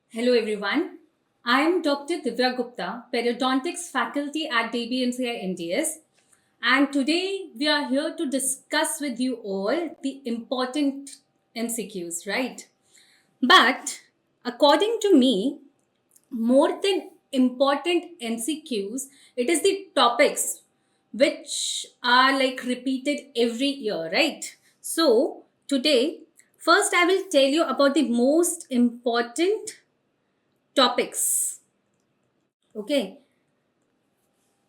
Hello everyone. I am Dr. Divya Gupta, Periodontics faculty at DBMCI MDS, and today we are here to discuss with you all the important MCQs, right? But according to me, more than important MCQs, it is the topics which are like repeated every year, right? So today, first I will tell you about the most important topics, okay,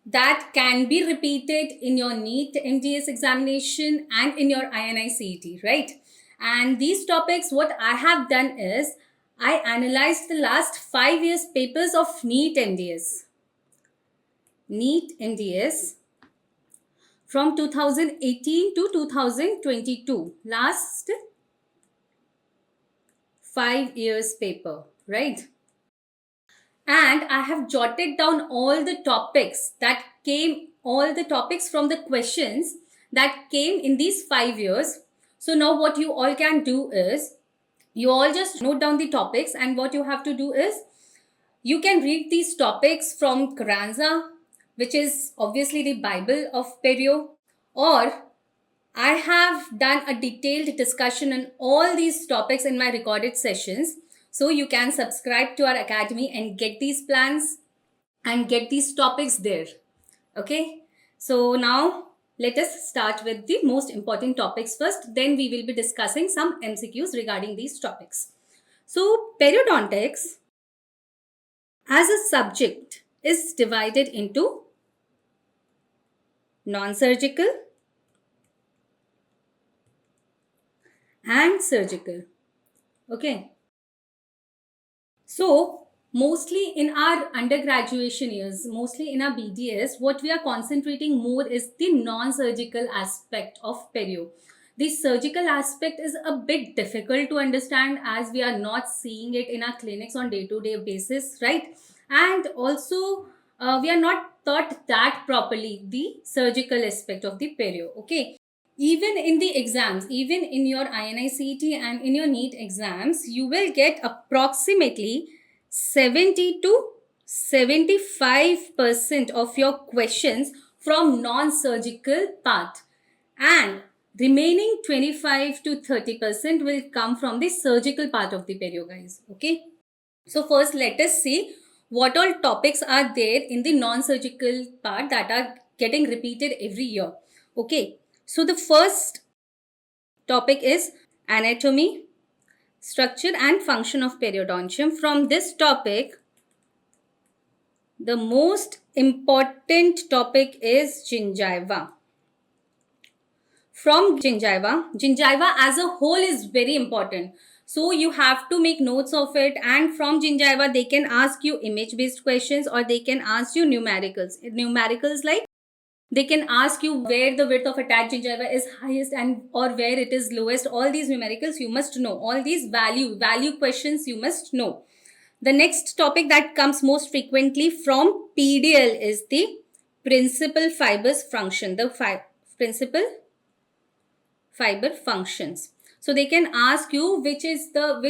that can be repeated in your NEET MDS examination and in your INI CET, right? And these topics, what I have done is I analyzed the last 5 years papers of NEET MDS from 2018 to 2022, last 5 years paper, right? And I have jotted down all the topics from the questions that came in these 5 years. So now what you all can do is you all just note down the topics, and what you have to do is you can read these topics from Carranza, which is obviously the Bible of Perio, or I have done a detailed discussion on all these topics in my recorded sessions. So you can subscribe to our academy and get these plans and get these topics there. Okay. So now let us start with the most important topics first. Then we will be discussing some MCQs regarding these topics. So periodontics as a subject is divided into non-surgical and surgical. Okay. So, mostly in our undergraduation years, mostly in our BDS, what we are concentrating more is the non surgical aspect of perio. The surgical aspect is a bit difficult to understand as we are not seeing it in our clinics on day-to-day basis, right? And also, we are not taught that properly the surgical aspect of the perio. Okay, even in the exams, even in your INI-CET and in your NEET exams, you will get approximately 70 to 75% of your questions from non-surgical part, and remaining 25 to 30% will come from the surgical part of the perio, guys. Okay, so first let us see what all topics are there in the non-surgical part that are getting repeated every year. Okay, so the first topic is anatomy, structure and function of periodontium. From this topic, the most important topic is gingiva. From gingiva as a whole is very important. So you have to make notes of it, and from gingiva they can ask you image based questions or they can ask you numericals. Numericals like they can ask you where the width of attached gingiva is highest and or where it is lowest. All these numericals you must know. All these value questions you must know. The next topic that comes most frequently from PDL is the principal fibers function. The principal fiber functions. So they can ask you which is the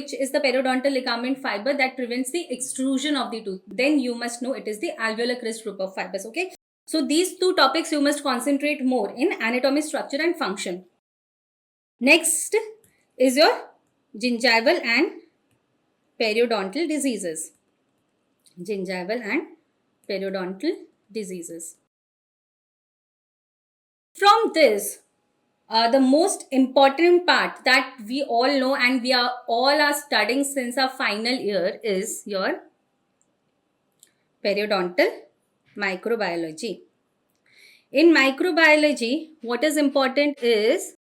periodontal ligament fiber that prevents the extrusion of the tooth. Then you must know it is the alveolar crest group of fibers. Okay. So these two topics you must concentrate more in: anatomy, structure and function. Next is your gingival and periodontal diseases. Gingival and periodontal diseases. From this, the most important part that we all know and we are all are studying since our final year is your periodontal microbiology. In microbiology, what is important is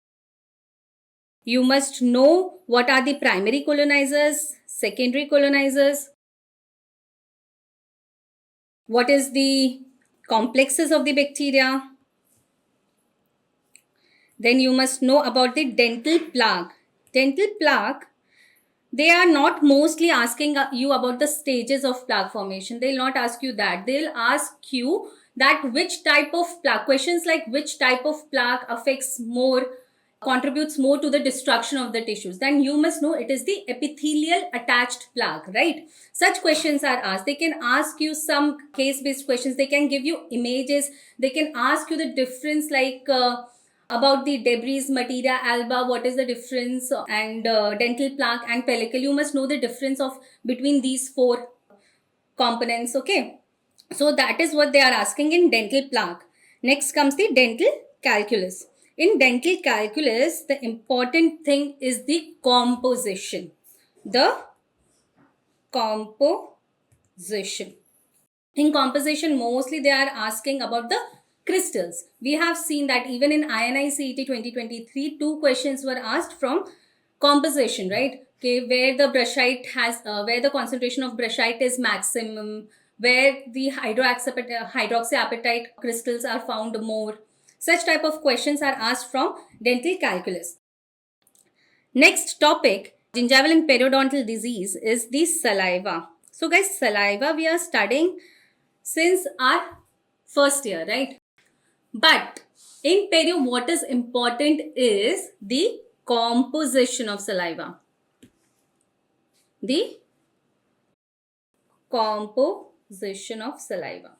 you must know what are the primary colonizers, secondary colonizers, what is the complexes of the bacteria. Then you must know about the dental plaque. Dental plaque, they are not mostly asking you about the stages of plaque formation. They'll not ask you that. They'll ask you that which type of plaque, questions like which type of plaque affects more contributes more to the destruction of the tissues, then you must know it is the epithelial attached plaque, right? Such questions are asked. They can ask you some case based questions, they can give you images, they can ask you the difference, like about the debris materia alba, what is the difference, and dental plaque and pellicle. You must know the difference of between these four components. Okay, so that is what they are asking in dental plaque. Next comes the dental calculus. In dental calculus, the important thing is the composition. The composition. In composition, mostly they are asking about the crystals. We have seen that even in INI-CET 2023, two questions were asked from composition, right? Okay, where the brushite has, where the concentration of brushite is maximum, where the hydroxyapatite crystals are found more. Such type of questions are asked from dental calculus. Next topic, gingival and periodontal disease, is the saliva. So guys, saliva we are studying since our first year, right? But in perio, what is important is the composition of saliva. The composition of saliva.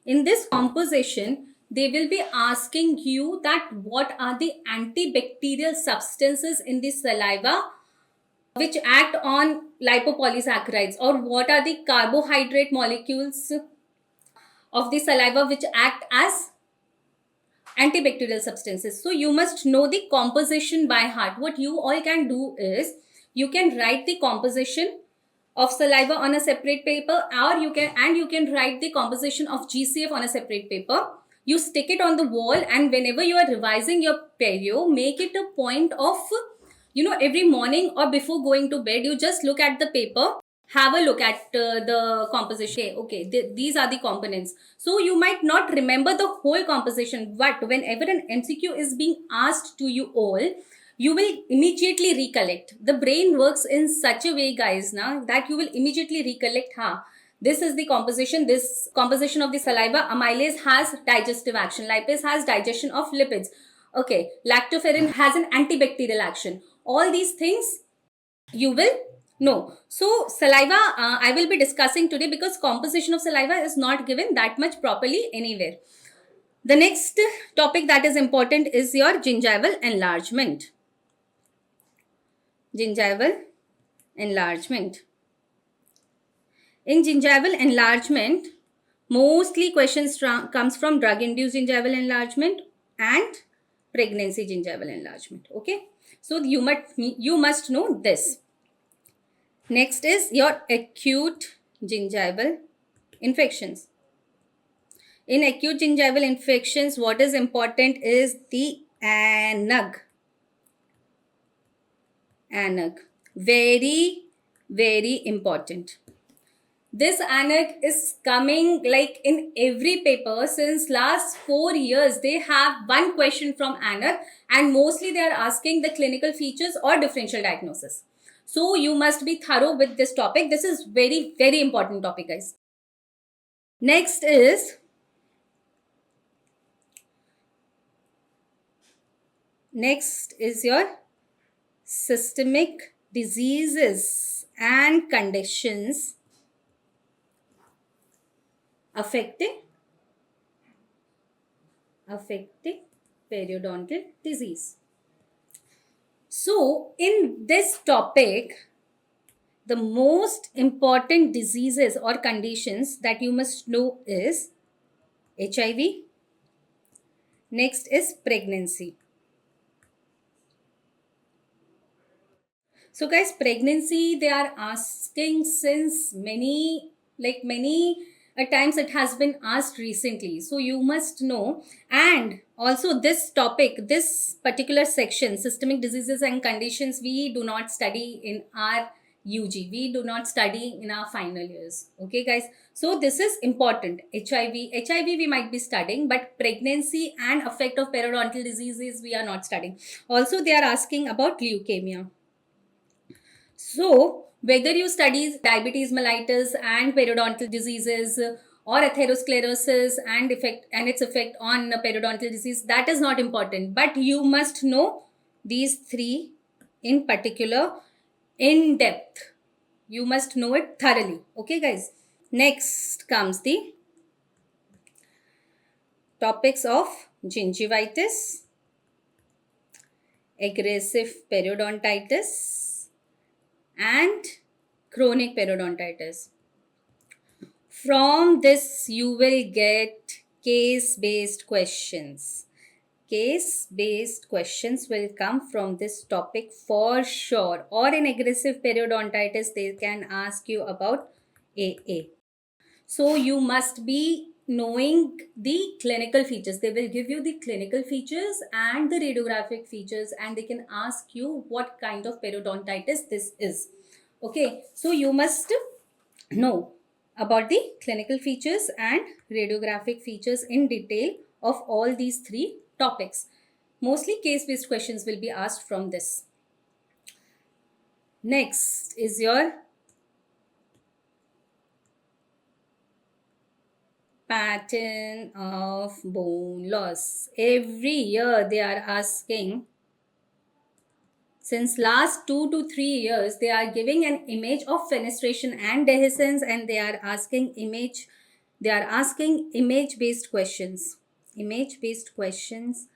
In this composition, they will be asking you that what are the antibacterial substances in the saliva which act on lipopolysaccharides, or what are the carbohydrate molecules of the saliva which act as antibacterial substances. So you must know the composition by heart. What you all can do is you can write the composition of saliva on a separate paper, or you can write the composition of GCF on a separate paper. You stick it on the wall, and whenever you are revising your perio, make it a point of, every morning or before going to bed, you just look at the paper, have a look at the composition. Okay, these are the components. So you might not remember the whole composition, but whenever an MCQ is being asked to you all, you will immediately recollect. The brain works in such a way, guys, now that you will immediately recollect, this is the composition. This composition of the saliva, amylase has digestive action, lipase has digestion of lipids. Okay, lactoferrin has an antibacterial action. All these things you will know. So saliva I will be discussing today, because composition of saliva is not given that much properly anywhere. The next topic that is important is your gingival enlargement. Gingival enlargement. In gingival enlargement, mostly questions comes from drug-induced gingival enlargement and pregnancy gingival enlargement. Okay, so you must know this. Next is your acute gingival infections. In acute gingival infections, what is important is the ANUG. ANUG. Very, very important. This ANUG is coming like in every paper since last 4 years. They have one question from ANUG, and mostly they are asking the clinical features or differential diagnosis. So you must be thorough with this topic. This is very, very important topic, guys. Next is your systemic diseases and conditions affecting periodontal disease. So in this topic, the most important diseases or conditions that you must know is HIV. Next is pregnancy. So guys, pregnancy they are asking since many times. It has been asked recently, so you must know. And also this topic, this particular section, systemic diseases and conditions, we do not study in our UG. We do not study in our final years. Okay guys, so this is important. HIV we might be studying, but pregnancy and effect of periodontal diseases we are not studying. Also they are asking about leukemia. So whether you study diabetes mellitus and periodontal diseases, or atherosclerosis and its effect on periodontal disease, that is not important, but you must know these three in particular in depth. You must know it thoroughly. Okay, guys. Next comes the topics of gingivitis, aggressive periodontitis, and chronic periodontitis. From this, you will get case-based questions. Case-based questions will come from this topic for sure. Or in aggressive periodontitis, they can ask you about AA. So you must be knowing the clinical features. They will give you the clinical features and the radiographic features, and they can ask you what kind of periodontitis this is. Okay, so you must know about the clinical features and radiographic features in detail of all these three topics. Mostly case-based questions will be asked from this. Next is your pattern of bone loss. Every year they are asking, since last 2 to 3 years, they are giving an image of fenestration and dehiscence, and they are asking image-based questions. Image-based questions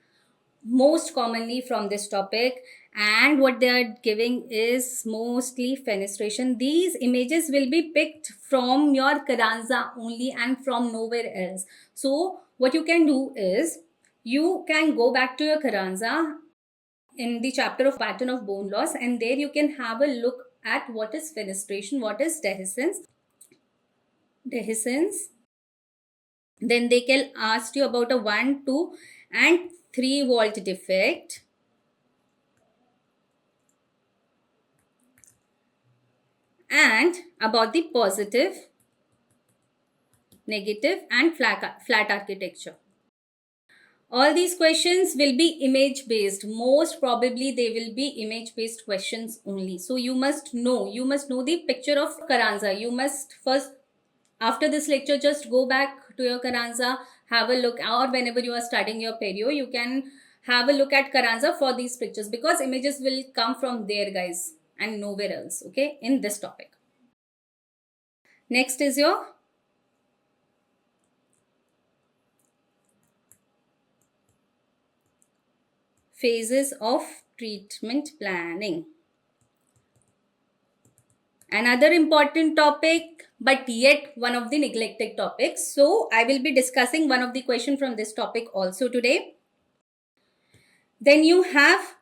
most commonly from this topic, and what they are giving is mostly fenestration. These images will be picked from your Carranza only and from nowhere else. So what you can do is you can go back to your Carranza in the chapter of pattern of bone loss, and there you can have a look at what is fenestration, what is dehiscence. Then they can ask you about a 1, 2 and 3 volt defect. And about the positive, negative and flat architecture. All these questions will be image based. Most probably they will be image based questions only. So you must know the picture of Carranza. You must first, after this lecture, just go back to your Carranza, have a look, or whenever you are studying your perio, you can have a look at Carranza for these pictures, because images will come from there, guys, and nowhere else, okay, in this topic. Next is your phases of treatment planning. Another important topic, but yet one of the neglected topics. So I will be discussing one of the questions from this topic also today. Then you have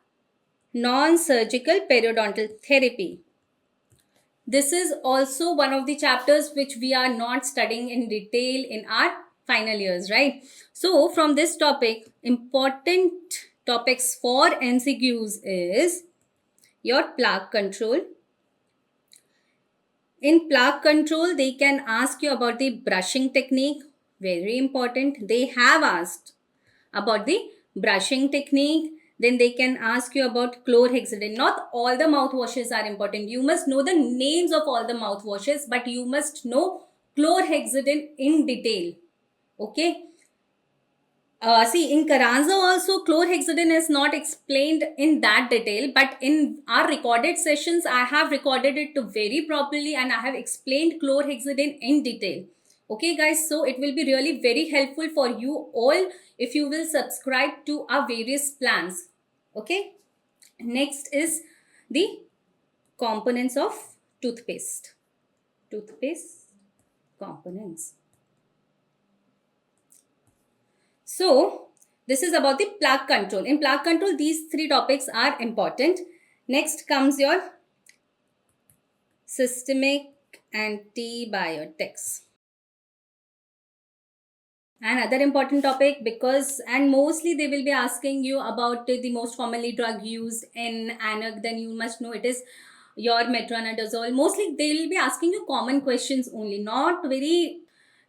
non-surgical periodontal therapy. This is also one of the chapters which we are not studying in detail in our final years, right? So from this topic, important topics for MCQs is your plaque control. In plaque control, they can ask you about the brushing technique. Very important. They have asked about the brushing technique. Then they can ask you about chlorhexidine. Not all the mouthwashes are important. You must know the names of all the mouthwashes, but you must know chlorhexidine in detail. Okay. See, in Carranza also, chlorhexidine is not explained in that detail, but in our recorded sessions, I have recorded it very properly and I have explained chlorhexidine in detail. Okay, guys, so it will be really very helpful for you all if you will subscribe to our various plans. Okay, next is the components of toothpaste. Toothpaste components. So this is about the plaque control. In plaque control, these three topics are important. Next comes your systemic antibiotics. Another important topic, because and mostly they will be asking you about the most commonly drug used in ANAC. Then you must know it is your metronidazole. Mostly they will be asking you common questions only, not very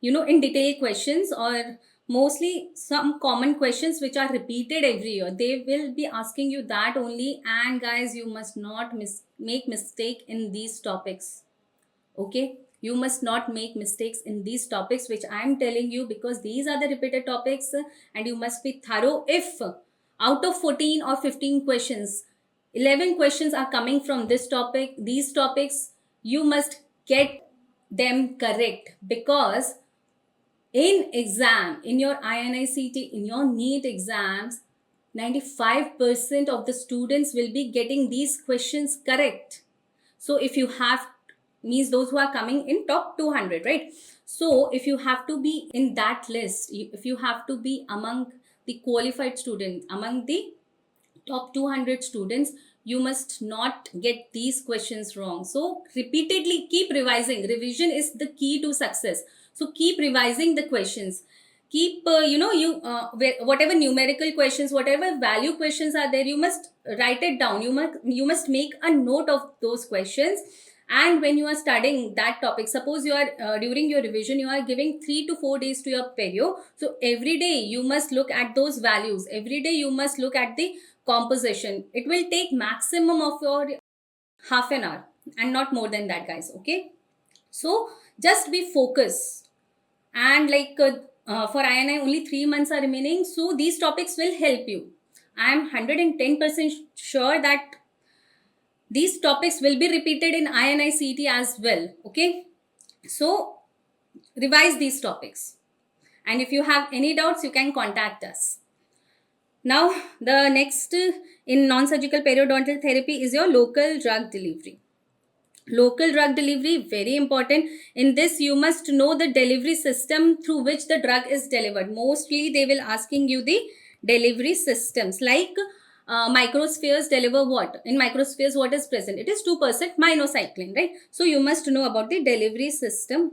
in detail questions, or mostly some common questions which are repeated every year. They will be asking you that only. And guys, you must not make mistake in these topics. Okay, you must not make mistakes in these topics which I am telling you, because these are the repeated topics and you must be thorough. If out of 14 or 15 questions 11 questions are coming from this topic. These topics you must get them correct, because in exam, in your INICT, in your NEET exams, 95% of the students will be getting these questions correct. So if you have, means those who are coming in top 200, right? So if you have to be in that list, if you have to be among the qualified students, among the top 200 students, you must not get these questions wrong. So repeatedly keep revising. Revision is the key to success. So keep revising the questions. Keep whatever numerical questions, whatever value questions are there, you must write it down. You must make a note of those questions. And when you are studying that topic, suppose you are during your revision, you are giving 3 to 4 days to your perio. So every day you must look at those values. Every day you must look at the composition. It will take maximum of your half an hour and not more than that, guys. Okay, so just be focused. And for INI only 3 months are remaining, so these topics will help you. I am 110% sure that these topics will be repeated in INI-CET as well. Okay, so revise these topics, and if you have any doubts, you can contact us. Now, the next in non-surgical periodontal therapy is your local drug delivery. Local drug delivery, very important. In this, you must know the delivery system through which the drug is delivered. Mostly, they will asking you the delivery systems, like microspheres deliver what? In microspheres, what is present? It is 2% minocycline, right? So, you must know about the delivery system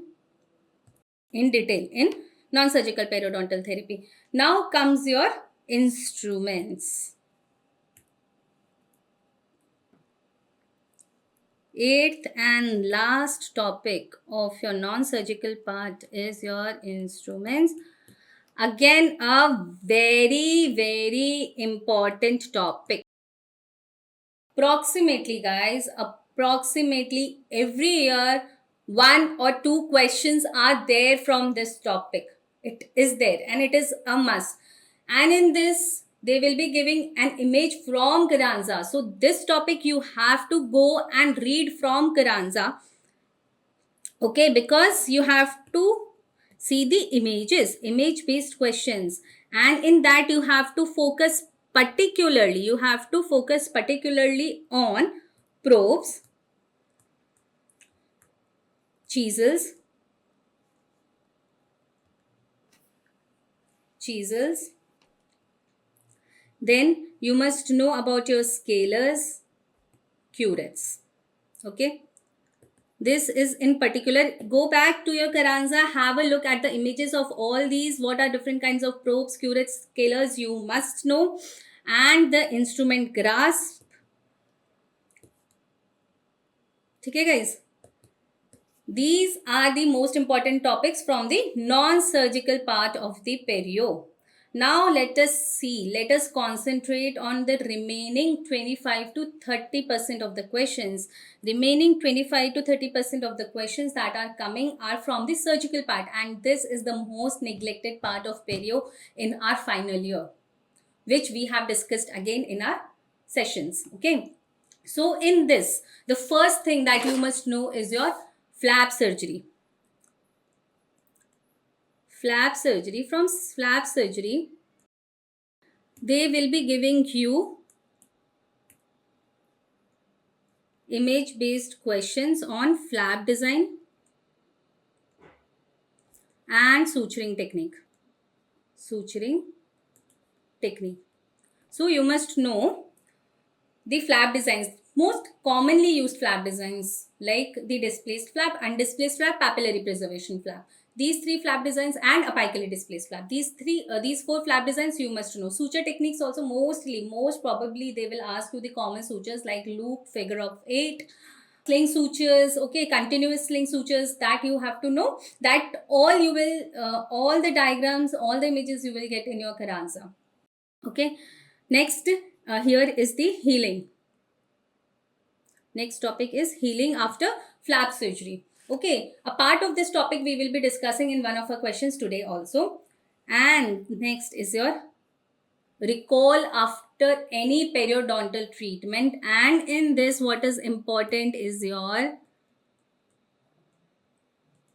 in detail in non-surgical periodontal therapy. Now comes your instruments. Eighth and last topic of your non-surgical part is your instruments. Again, a very, very important topic. Approximately, guys, approximately every year, 1 or 2 questions are there from this topic. It is there and it is a must. And in this, they will be giving an image from Carranza. So this topic you have to go and read from Carranza. Okay, because you have to see the images, image based questions, and in that you have to focus particularly, on probes, chisels. Then you must know about your scalers, curettes. Okay, this is in particular. Go back to your Carranza, have a look at the images of all these. What are different kinds of probes, curettes, scalers, you must know. And the instrument grasp. Okay, guys, these are the most important topics from the non-surgical part of the perio. Now let us concentrate on the remaining 25 to 30% of the questions. Remaining 25 to 30% of the questions that are coming are from the surgical part, and this is the most neglected part of perio in our final year, which we have discussed again in our sessions. Okay, so in this, the first thing that you must know is your flap surgery. From flap surgery, they will be giving you image based questions on flap design and suturing technique. So you must know the flap designs, most commonly used flap designs, like the displaced flap, undisplaced flap, papillary preservation flap. These 3 flap designs and apically displaced flap. These 4 flap designs you must know. Suture techniques also, most probably they will ask you the common sutures like loop, figure of 8, sling sutures. Okay, continuous sling sutures, that you have to know. That all the diagrams, all the images you will get in your Carranza. Okay, next here is the healing. Next topic is healing after flap surgery. Okay, a part of this topic we will be discussing in one of our questions today also. And next is your recall after after any periodontal treatment. And in this, what is important is your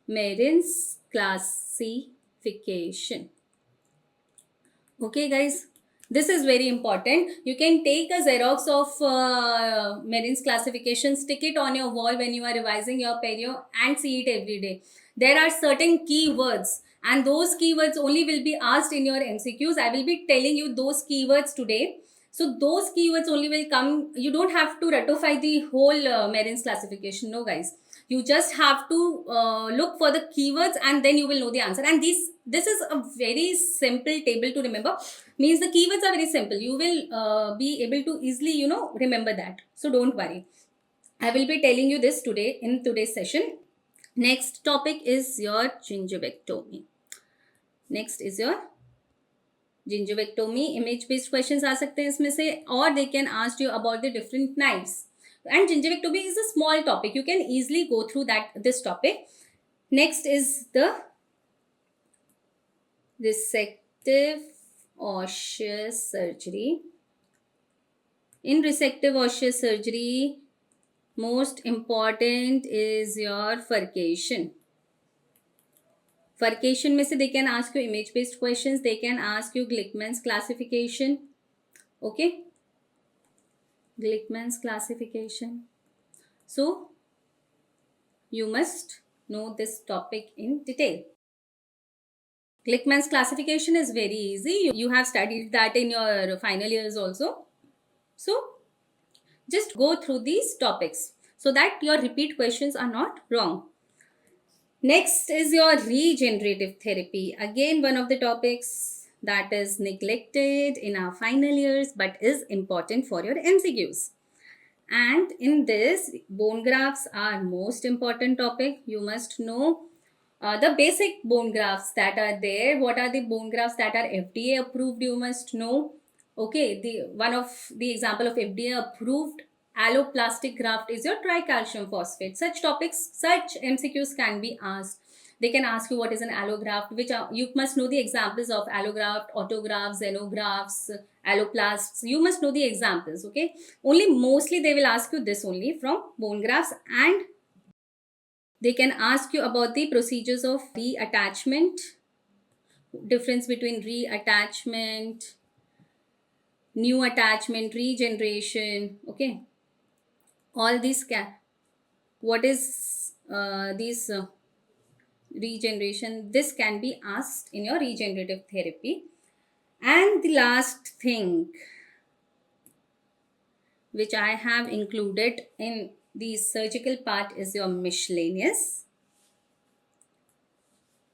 Marin's classification. Okay, guys, this is very important. You can take a Xerox of Marin's classification, stick it on your wall when you are revising your perio and see it every day. There are certain keywords, and those keywords only will be asked in your MCQs. I will be telling you those keywords today. So those keywords only will come. You don't have to ratify the whole Marin's classification. No, guys. You just have to look for the keywords, and then you will know the answer. And this is a very simple table to remember. Means the keywords are very simple. You will be able to easily, remember that. So don't worry. I will be telling you this today in today's session. Next topic is your gingivectomy. Next is your gingivectomy. Image based questions आ सकते हैं इसमें से, or they can ask you about the different knives. And gingivectomy is a small topic. You can easily go through this topic. Next is the resective osseous surgery. In resective osseous surgery, most important is your furcation. Furcation में से they can ask you image based questions. They can ask you Glickman's classification. Okay. Glickman's classification. So you must know this topic in detail. Glickman's classification is very easy. You have studied that in your final years also. So just go through these topics so that your repeat questions are not wrong. Next is your regenerative therapy. Again, one of the topics that is neglected in our final years but is important for your MCQs. And in this, bone grafts are most important topic. You must know the basic bone grafts that are there. What are the bone grafts that are FDA approved? You must know. Okay, one of the example of FDA approved alloplastic graft is your tricalcium phosphate. Such topics, such MCQs can be asked. They can ask you what is an allograft, you must know the examples of allograft, autografts, xenografts, alloplasts. You must know the examples, okay? Only mostly they will ask you this only from bone grafts, and they can ask you about the procedures of reattachment, difference between reattachment, new attachment, regeneration, okay? All these what is these regeneration, this can be asked in your regenerative therapy. And the last thing which I have included in the surgical part is your miscellaneous.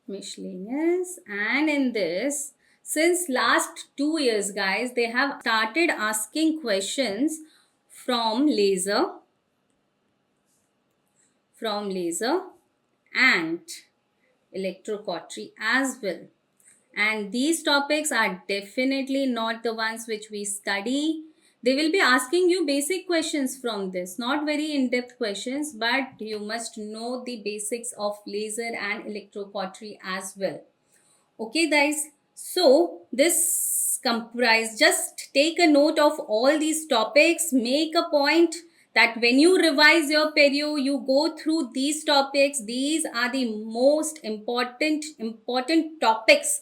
And in this, since last 2 years, guys, they have started asking questions from laser and electrocautery as well. And these topics are definitely not the ones which we study. They will be asking you basic questions from this, not very in-depth questions, but you must know the basics of laser and electrocautery as well. Okay, guys. So this comprise, just take a note of all these topics, make a point that when you revise your perio, you go through these topics. These are the most important topics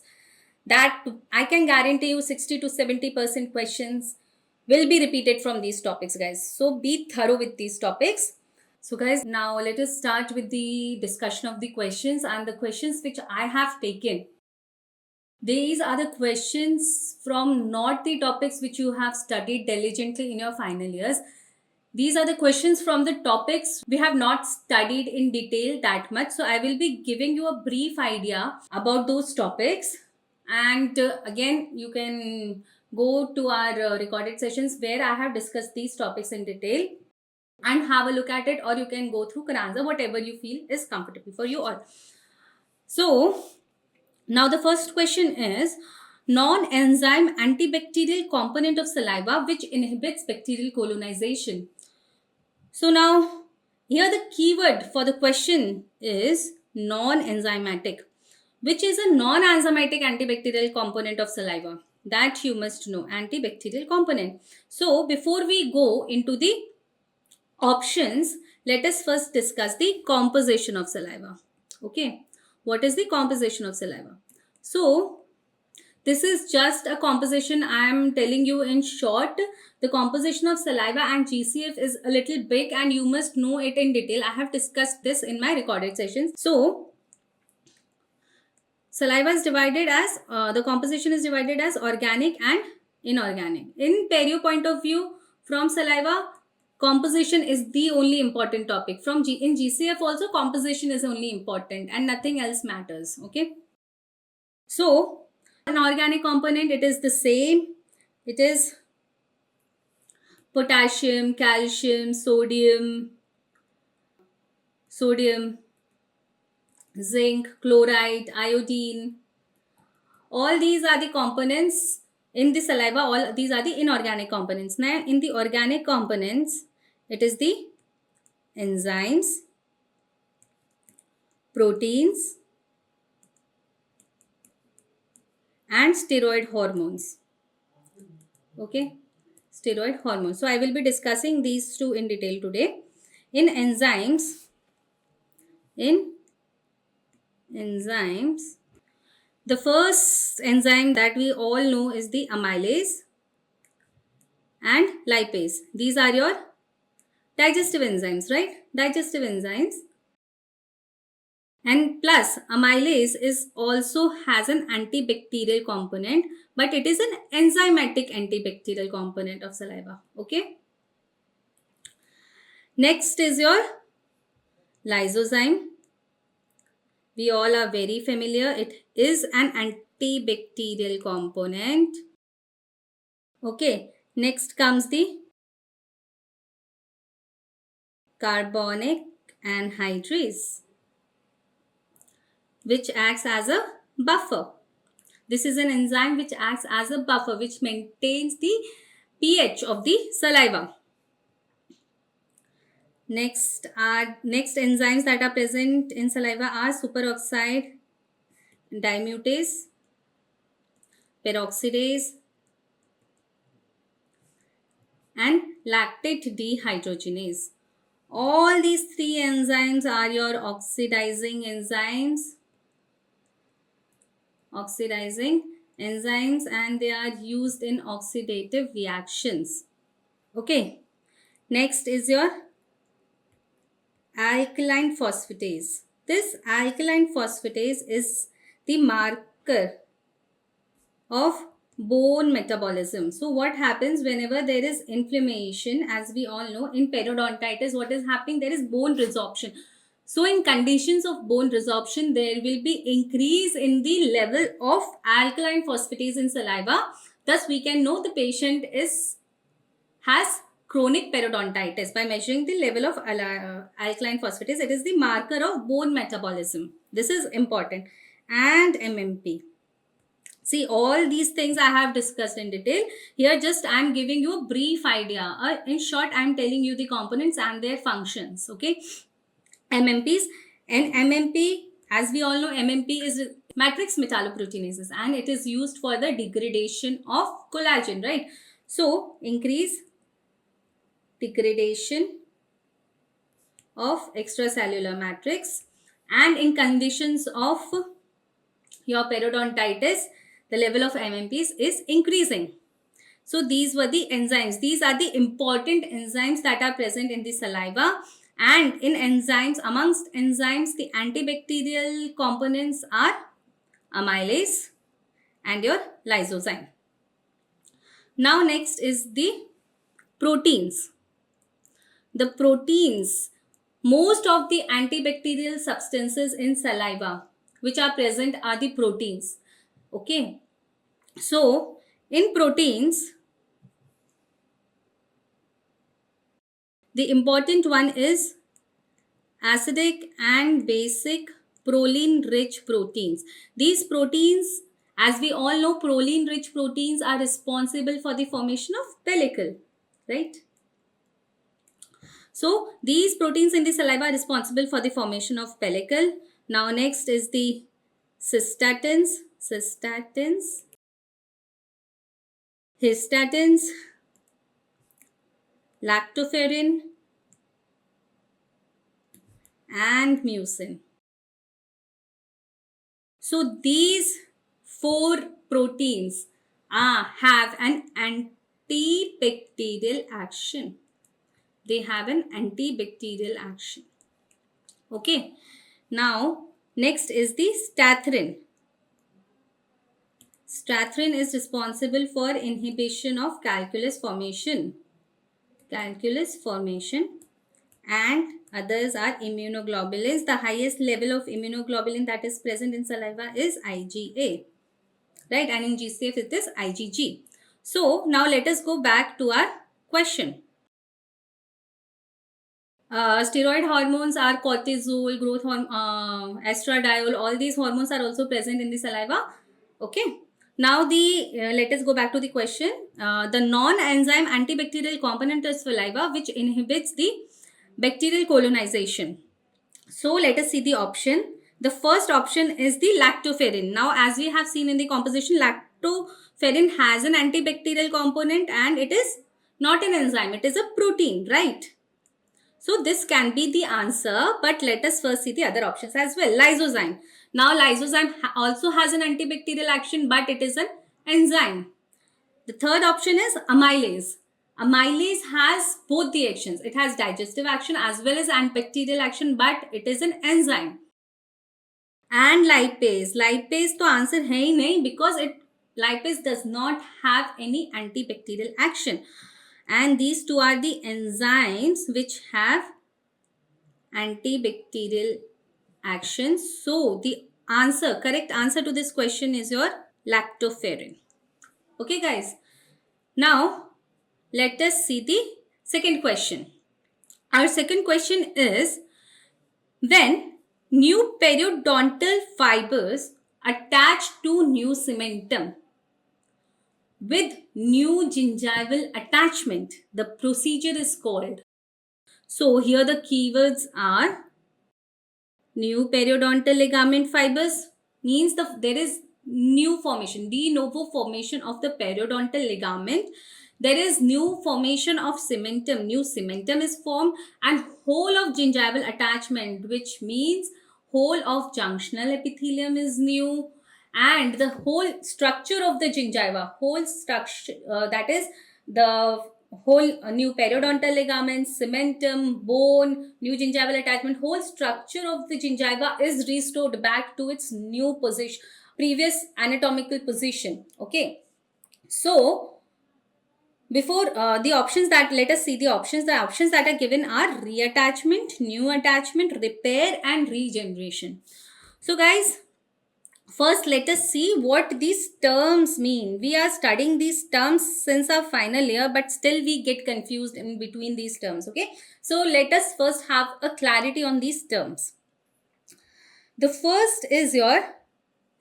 that I can guarantee you 60 to 70% questions will be repeated from these topics, guys. So be thorough with these topics. So guys, now let us start with the discussion of the questions, and the questions which I have taken. These are the questions from not the topics which you have studied diligently in your final years. These are the questions from the topics we have not studied in detail that much. So I will be giving you a brief idea about those topics. And again, you can go to our recorded sessions where I have discussed these topics in detail and have a look at it, or you can go through Carranza, whatever you feel is comfortable for you all. So now the first question is non-enzyme antibacterial component of saliva which inhibits bacterial colonization. So now here the keyword for the question is non-enzymatic, which is a non-enzymatic antibacterial component of saliva. That you must know, antibacterial component. So before we go into the options, let us first discuss the composition of saliva. Okay, what is the composition of saliva? So this is just a composition I am telling you in short. The composition of saliva and GCF is a little big and you must know it in detail. I have discussed this in my recorded sessions. So saliva is divided as, the composition is divided as organic and inorganic. In perio point of view, from saliva, composition is the only important topic. In GCF also, composition is only important and nothing else matters. Okay. So an organic component, it is the same. It is potassium, calcium, sodium, zinc, chloride, iodine. All these are the components in the saliva. All these are the inorganic components. Now in the organic components, it is the enzymes, proteins, and steroid hormones. Okay, steroid hormones. So I will be discussing these two in detail today. In enzymes, the first enzyme that we all know is the amylase and lipase. These are your digestive enzymes, right? Digestive enzymes. And plus amylase is also has an antibacterial component, but it is an enzymatic antibacterial component of saliva. Okay. Next is your lysozyme. We all are very familiar. It is an antibacterial component. Okay. Next comes the carbonic anhydrase, which acts as a buffer. This is an enzyme which acts as a buffer, which maintains the pH of the saliva. Next enzymes that are present in saliva are superoxide dismutase, peroxidase, and lactate dehydrogenase. All these three enzymes are your oxidizing enzymes, and they are used in oxidative reactions. Okay. Next is your alkaline phosphatase. This alkaline phosphatase is the marker of bone metabolism. So what happens whenever there is inflammation, as we all know, in periodontitis, what is happening? There is bone resorption. So in conditions of bone resorption, there will be increase in the level of alkaline phosphatase in saliva. Thus, we can know the patient has chronic periodontitis by measuring the level of alkaline phosphatase. It is the marker of bone metabolism. This is important. And MMP. See, all these things I have discussed in detail. Here just I am giving you a brief idea. In short, I am telling you the components and their functions. Okay. MMPs. And MMP, as we all know, MMP is matrix metalloproteinases and it is used for the degradation of collagen, right? So, increase degradation of extracellular matrix, and in conditions of your periodontitis, the level of MMPs is increasing. So these were the enzymes. These are the important enzymes that are present in the saliva. And in enzymes, amongst enzymes, the antibacterial components are amylase and your lysozyme. Now next is the proteins. The proteins, most of the antibacterial substances in saliva which are present are the proteins. Okay. So in proteins, the important one is acidic and basic proline-rich proteins. These proteins, as we all know, proline-rich proteins are responsible for the formation of pellicle, right? So these proteins in the saliva are responsible for the formation of pellicle. Now next is the cystatins. histatins, lactoferrin, and mucin. So these four proteins have an antibacterial action. They have an antibacterial action. Okay. Now, next is the staurin. Staurin is responsible for inhibition of calculus formation. Calculus formation. And others are immunoglobulins. The highest level of immunoglobulin that is present in saliva is IgA. Right? And in GCF it is IgG. So, now let us go back to our question. Steroid hormones are cortisol, growth hormone, estradiol. All these hormones are also present in the saliva. Okay. Now let us go back to the question. The non-enzyme antibacterial component of saliva which inhibits the bacterial colonization. So let us see the option. The first option is the lactoferrin. Now as we have seen in the composition, lactoferrin has an antibacterial component and it is not an enzyme. It is a protein, right? So this can be the answer, but let us first see the other options as well. Lysozyme. Now lysozyme also has an antibacterial action, but it is an enzyme. The third option is amylase. Amylase has both the actions. It has digestive action as well as antibacterial action, but it is an enzyme. And lipase. Lipase to answer hai nahi because lipase does not have any antibacterial action. And these two are the enzymes which have antibacterial action. So the correct answer to this question is your lactoferrin. Okay guys. Now let us see the second question. Our second question is, when new periodontal fibers attach to new cementum with new gingival attachment, the procedure is called. So here the keywords are new periodontal ligament fibers means there is new formation, de novo formation of the periodontal ligament. There is new formation of cementum, new cementum is formed, and whole of gingival attachment, which means whole of junctional epithelium is new, and the whole structure of the gingiva, whole structure, that is the whole new periodontal ligament, cementum, bone, new gingival attachment, whole structure of the gingiva is restored back to its new position, previous anatomical position. Okay. So, before the options that, let us see the options. The options that are given are reattachment, new attachment, repair and regeneration. So guys, first let us see what these terms mean. We are studying these terms since our final year, but still we get confused in between these terms. Okay. So let us first have a clarity on these terms. The first is your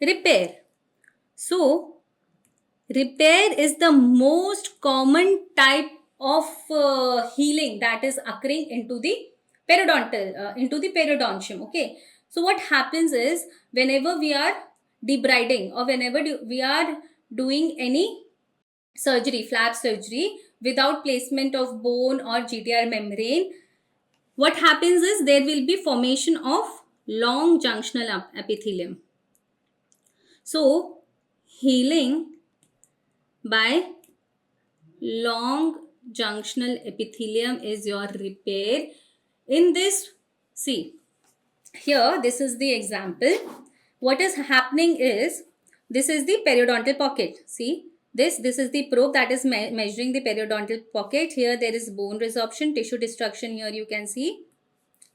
repair. So repair is the most common type of healing that is occurring into the periodontium. Okay. So what happens is, whenever we are debriding or whenever we are doing any surgery, flap surgery, without placement of bone or GTR membrane, what happens is there will be formation of long junctional epithelium. So healing by long junctional epithelium is your repair. In this, see, here this is the example. What is happening is, this is the periodontal pocket. See, this is the probe that is measuring the periodontal pocket. Here there is bone resorption, tissue destruction, here you can see.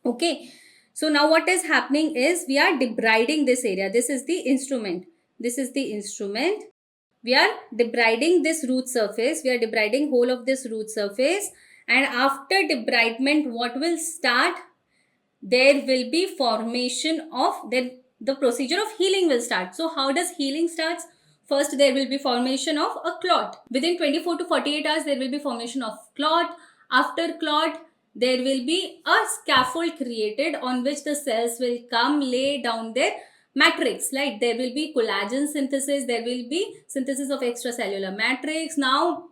Okay. So now what is happening is, we are debriding this area. This is the instrument. This is the instrument. We are debriding this root surface. We are debriding whole of this root surface. And after debridement, what will start? There will be formation of, the procedure of healing will start. So how does healing starts? First, there will be formation of a clot. Within 24 to 48 hours, there will be formation of clot. After clot, there will be a scaffold created on which the cells will come, lay down their matrix, right? There will be collagen synthesis, there will be synthesis of extracellular matrix. Now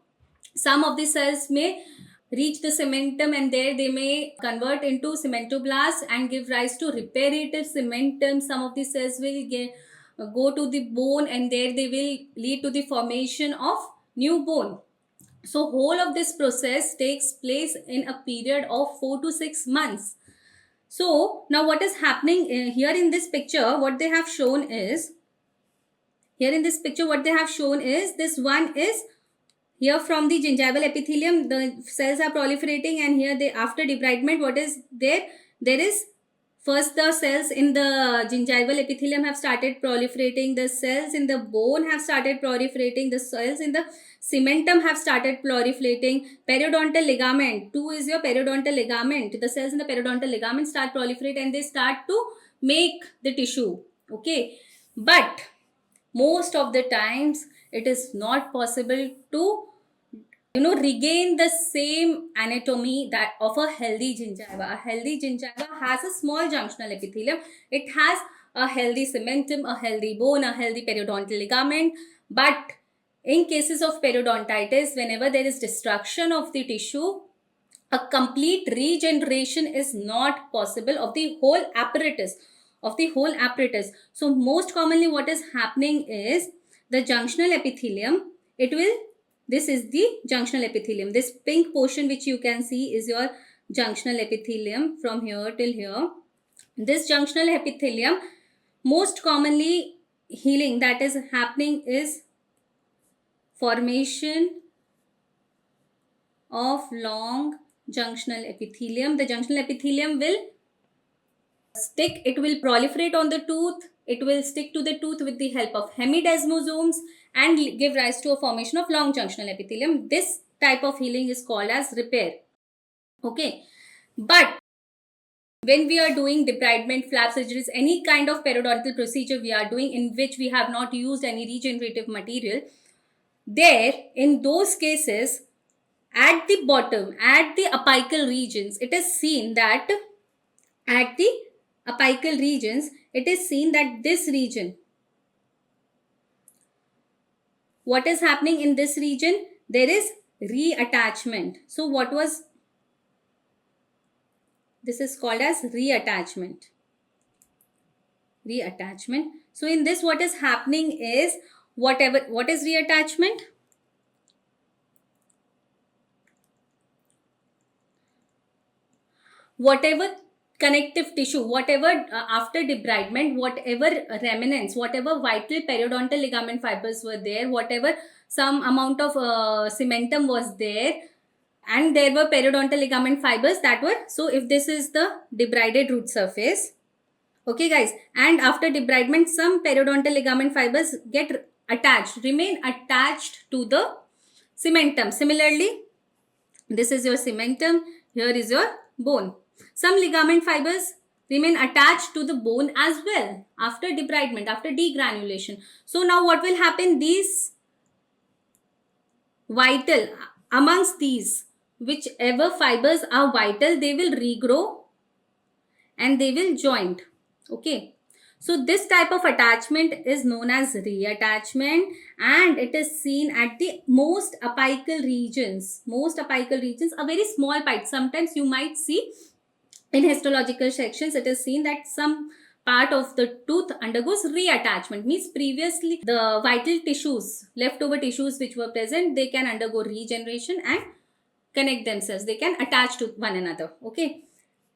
some of the cells may reach the cementum, and there they may convert into cementoblast and give rise to reparative cementum. Some of the cells will go to the bone, and there they will lead to the formation of new bone. So whole of this process takes place in a period of 4 to 6 months. So now what is happening here in this picture, what they have shown is, this one is here from the gingival epithelium, the cells are proliferating, and here they, after debridement, what is there? There is first the cells in the gingival epithelium have started proliferating, the cells in the bone have started proliferating, the cells in the cementum have started proliferating. Periodontal ligament, 2 is your periodontal ligament. The cells in the periodontal ligament start proliferate and they start to make the tissue. Okay, but most of the times it is not possible to regain the same anatomy that of a healthy gingiva. A healthy gingiva has a small junctional epithelium. It has a healthy cementum, a healthy bone, a healthy periodontal ligament. But in cases of periodontitis, whenever there is destruction of the tissue, a complete regeneration is not possible of the whole apparatus. So most commonly what is happening is the junctional epithelium, this is the junctional epithelium. This pink portion which you can see is your junctional epithelium from here till here. This junctional epithelium, most commonly healing that is happening is formation of long junctional epithelium. The junctional epithelium will stick, it will proliferate on the tooth, it will stick to the tooth with the help of hemidesmosomes and give rise to a formation of long junctional epithelium. This type of healing is called as repair. Okay, but when we are doing debridement, flap surgeries, any kind of periodontal procedure we are doing in which we have not used any regenerative material, there in those cases, at the bottom, at the apical regions, it is seen that this region, what is happening in this region? There is reattachment. So this is called as reattachment. So in this, what is happening is, what is reattachment? Whatever connective tissue, after debridement, whatever remnants, whatever vital periodontal ligament fibers were there, whatever some amount of cementum was there, and there were periodontal ligament fibers that were, so if this is the debrided root surface, okay guys, and after debridement some periodontal ligament fibers remain attached to the cementum. Similarly, this is your cementum, here is your bone. Some ligament fibers remain attached to the bone as well after debridement, after degranulation. So now what will happen? These vital, amongst these, whichever fibers are vital, they will regrow and they will joint. Okay. So this type of attachment is known as reattachment, and it is seen at the most apical regions. Most apical regions, a very small bite. Sometimes you might see in histological sections, it is seen that some part of the tooth undergoes reattachment. Means previously the vital tissues, leftover tissues which were present, they can undergo regeneration and connect themselves. They can attach to one another. Okay.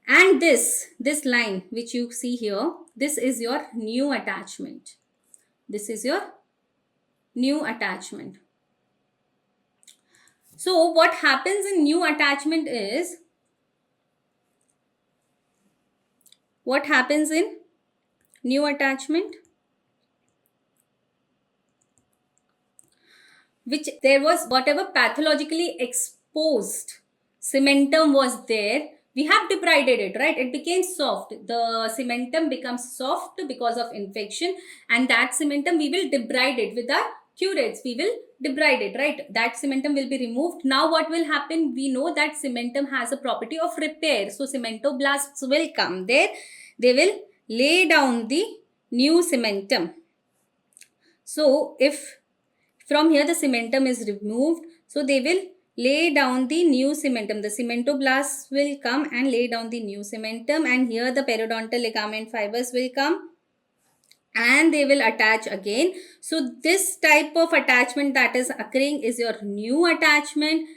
And this line which you see here, this is your new attachment. This is your new attachment. So what happens in new attachment is, what happens in new attachment? Which there was, whatever pathologically exposed cementum was there, we have debrided it, right? It became soft. The cementum becomes soft because of infection, and that cementum we will debride it with our curates. We will debride it, right? That cementum will be removed. Now what will happen? We know that cementum has a property of repair. So cementoblasts will come there. They will lay down the new cementum. So if from here the cementum is removed, so they will lay down the new cementum. The cementoblasts will come and lay down the new cementum, and here the periodontal ligament fibers will come and they will attach again. So this type of attachment that is occurring is your new attachment.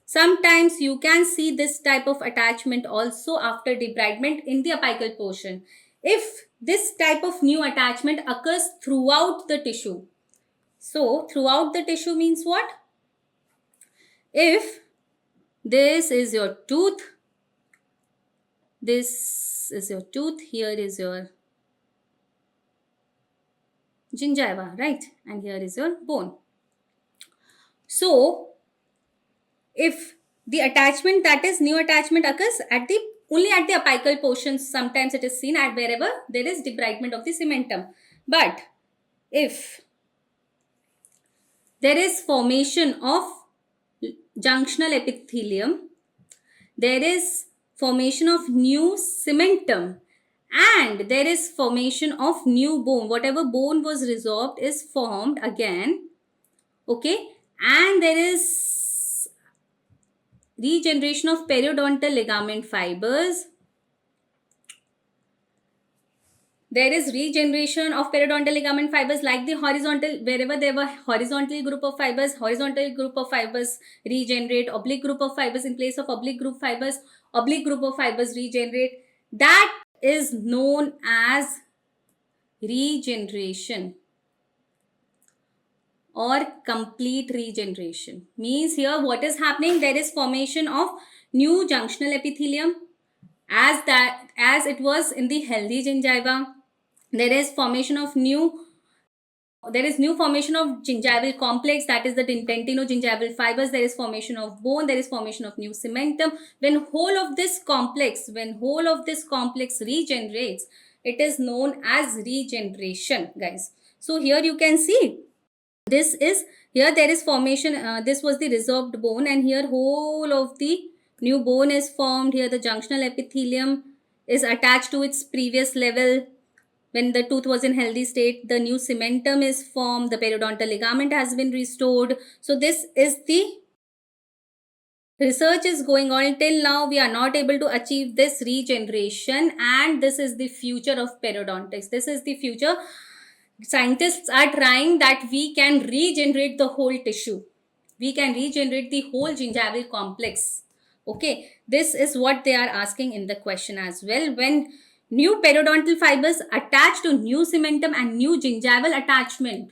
Sometimes you can see this type of attachment also after debridement in the apical portion. If this type of new attachment occurs throughout the tissue, so throughout the tissue means what? If this is your tooth, this is your tooth, here is your gingiva, right? And here is your bone. So if the attachment, that is new attachment, occurs at the only at the apical portions, sometimes it is seen at wherever there is debridement of the cementum. But if there is formation of junctional epithelium, there is formation of new cementum, and there is formation of new bone, whatever bone was resorbed is formed again, okay, and there is regeneration of periodontal ligament fibers. There is regeneration of periodontal ligament fibers like the horizontal, wherever there were horizontal group of fibers regenerate, oblique group of fibers in place of oblique group of fibers regenerate. That is known as regeneration or complete regeneration. Means here what is happening, there is formation of new junctional epithelium as it was in the healthy gingiva. There is new formation of gingival complex, that is the dentinogingival fibers. There is formation of bone, there is formation of new cementum. When whole of this complex regenerates, it is known as regeneration, guys. So here you can see, this is, here there is formation, this was the resorbed bone, and here whole of the new bone is formed. Here the junctional epithelium is attached to its previous level. When the tooth was in healthy state, the new cementum is formed, the periodontal ligament has been restored. So this is the research is going on. Till now we are not able to achieve this regeneration, and this is the future of periodontics. This is the future. Scientists are trying that we can regenerate the whole tissue. We can regenerate the whole gingival complex. Okay, this is what they are asking in the question as well. When new periodontal fibers attach to new cementum and new gingival attachment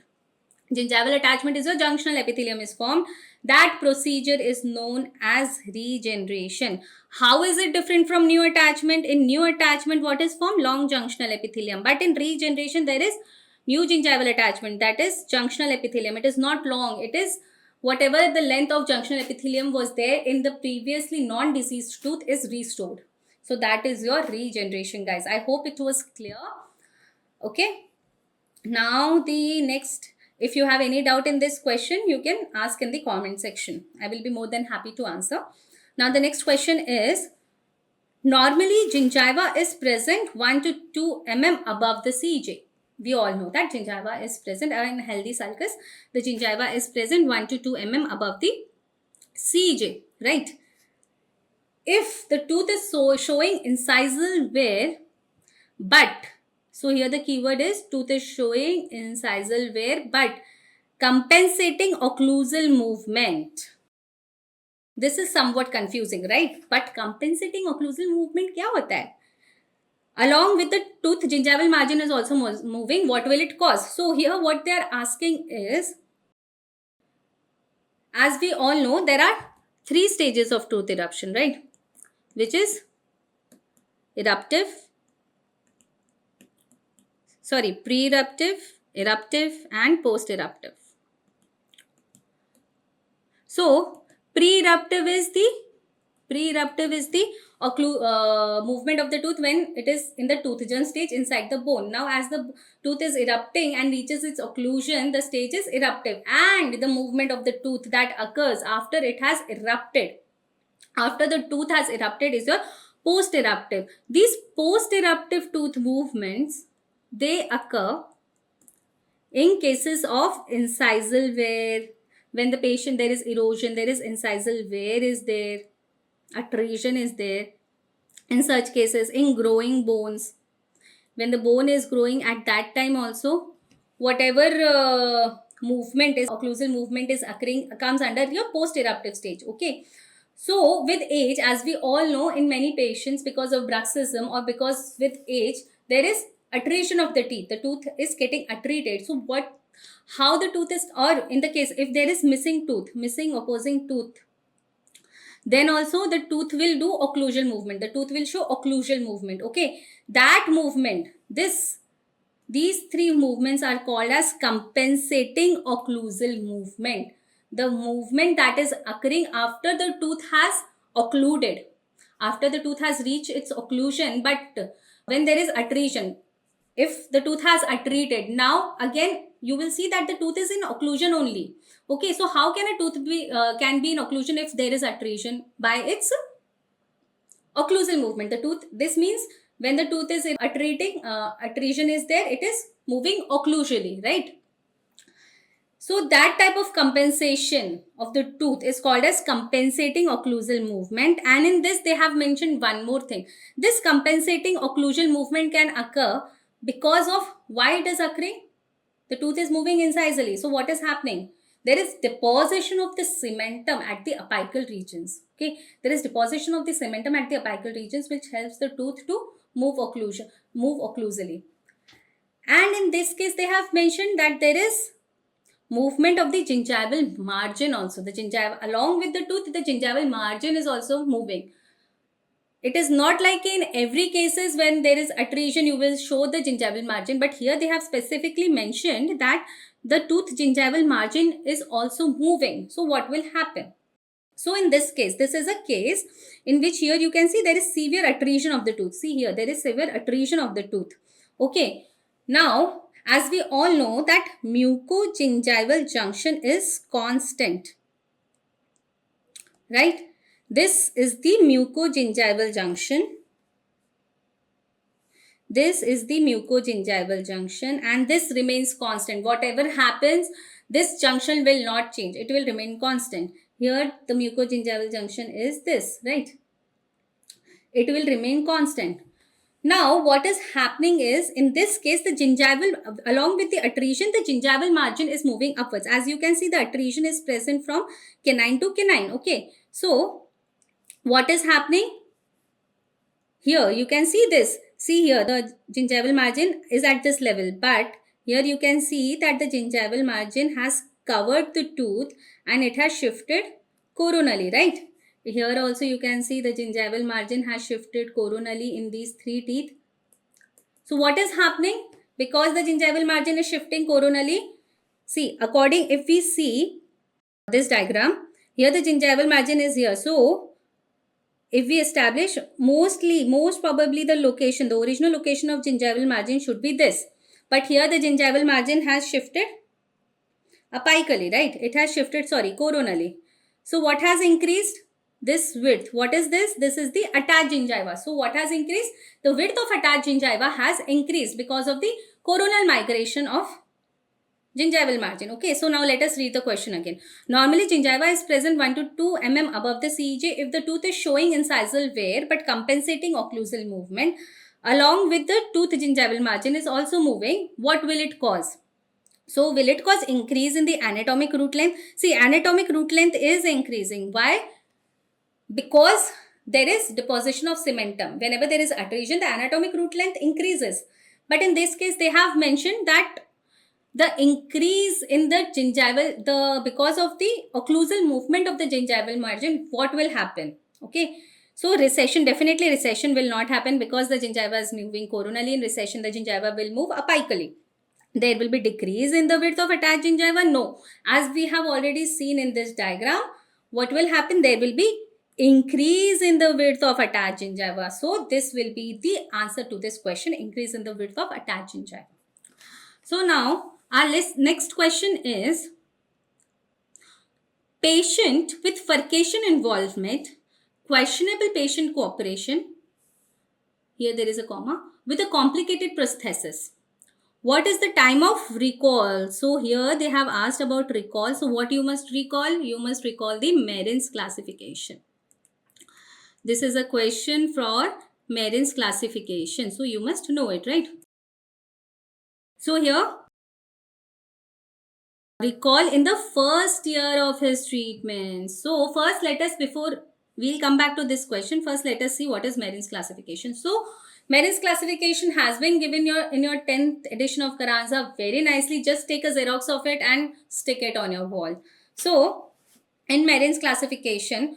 is a junctional epithelium is formed, that procedure is known as regeneration. How is it different from new attachment? In new attachment, what is formed? Long junctional epithelium. But in regeneration, there is new gingival attachment, that is junctional epithelium. It is not long, it is whatever the length of junctional epithelium was there in the previously non-diseased tooth is restored. So that is your regeneration, guys. I hope it was clear. Okay. Now the next, if you have any doubt in this question, you can ask in the comment section. I will be more than happy to answer. Now the next question is, normally gingiva is present 1 to 2 mm above the CJ. We all know that gingiva is present in healthy sulcus. The gingiva is present 1 to 2 mm above the CJ, right? If the tooth is showing incisal wear, but, so here the keyword is tooth is showing incisal wear but compensating occlusal movement. This is somewhat confusing, right? But compensating occlusal movement क्या होता है? Along with the tooth, gingival margin is also moving. What will it cause? So here what they are asking is, as we all know, there are 3 stages of tooth eruption, right? Which is pre-eruptive, eruptive and post-eruptive. So pre-eruptive is the movement of the tooth when it is in the tooth germ stage inside the bone. Now as the tooth is erupting and reaches its occlusion, the stage is eruptive, and the movement of the tooth that occurs after it has erupted, after the tooth has erupted, is your post-eruptive. These post-eruptive tooth movements they occur in cases of incisal wear. When the patient, there is erosion, there is incisal wear is there, atresion is there. In such cases, in growing bones, when the bone is growing, at that time also, whatever movement is occlusal movement is occurring comes under your post eruptive stage. Okay, so with age, as we all know, in many patients, because of bruxism or because with age, there is attrition of the teeth. The tooth is getting attrited. So what, how the tooth is, or in the case if there is missing tooth, missing opposing tooth, then also the tooth will do occlusal movement. The tooth will show occlusal movement. Okay, that movement, these three movements are called as compensating occlusal movement. The movement that is occurring after the tooth has occluded, after the tooth has reached its occlusion, but when there is attrition, if the tooth has attrited, now again you will see that the tooth is in occlusion only. Okay, so how can a tooth be can be in occlusion if there is attrition? By its occlusal movement. The tooth, this means when the tooth is attriting, attrition is there, it is moving occlusally, right? So that type of compensation of the tooth is called as compensating occlusal movement. And in this, they have mentioned one more thing. This compensating occlusal movement can occur because of why it is occurring. The tooth is moving incisally. So what is happening? There is deposition of the cementum at the apical regions. Okay, there is deposition of the cementum at the apical regions, which helps the tooth to move occlusally. And in this case, they have mentioned that there is movement of the gingival margin also. The gingival, along with the tooth, the gingival margin is also moving. It is not like in every cases when there is attrition you will show the gingival margin, but here they have specifically mentioned that the tooth gingival margin is also moving. So what will happen? So in this case, this is a case in which here you can see there is severe attrition of the tooth. See here, there is severe attrition of the tooth. Okay, now as we all know that mucogingival junction is constant, right? This is the mucogingival junction. This is the mucogingival junction and this remains constant. Whatever happens, this junction will not change. It will remain constant. Here the mucogingival junction is this, right? It will remain constant. Now what is happening is, in this case, the gingival, along with the attrition, the gingival margin is moving upwards. As you can see, the attrition is present from canine to canine. Okay, so what is happening? Here you can see this. See here, the gingival margin is at this level, but here you can see that the gingival margin has covered the tooth and it has shifted coronally, right? Here also you can see the gingival margin has shifted coronally in these three teeth. So what is happening? Because the gingival margin is shifting coronally, see, according, if we see this diagram, here the gingival margin is here. So if we establish, most probably the location, the original location of gingival margin should be this. But here the gingival margin has shifted apically, right? It has shifted, coronally. So what has increased? This width. What is this? This is the attached gingiva. So what has increased? The width of attached gingiva has increased because of the coronal migration of gingival margin. Okay, so now let us read the question again. Normally, gingiva is present 1 to 2 mm above the CEJ if the tooth is showing incisal wear but compensating occlusal movement. Along with the tooth, gingival margin is also moving. What will it cause? So, will it cause increase in the anatomic root length? See, anatomic root length is increasing. Why? Because there is deposition of cementum. Whenever there is attrition, the anatomic root length increases. But in this case, they have mentioned that the increase in the gingival, because of the occlusal movement of the gingival margin, what will happen? Okay, so recession, definitely recession will not happen because the gingiva is moving coronally. In recession, the gingiva will move apically. There will be decrease in the width of attached gingiva? No. As we have already seen in this diagram, what will happen? There will be increase in the width of attached gingiva. So this will be the answer to this question, increase in the width of attached gingiva. So now our next question is, patient with furcation involvement, questionable patient cooperation, here there is a comma, with a complicated prosthesis. What is the time of recall? So here they have asked about recall. So what you must recall? You must recall the Marin's classification. This is a question for Marin's classification. So you must know it, right? So here, recall in the first year of his treatment. So first let us, before we'll come back to this question, first let us see what is Marin's classification. So Marin's classification has been given in your 10th edition of Carranza very nicely. Just take a Xerox of it and stick it on your wall. So in Marin's classification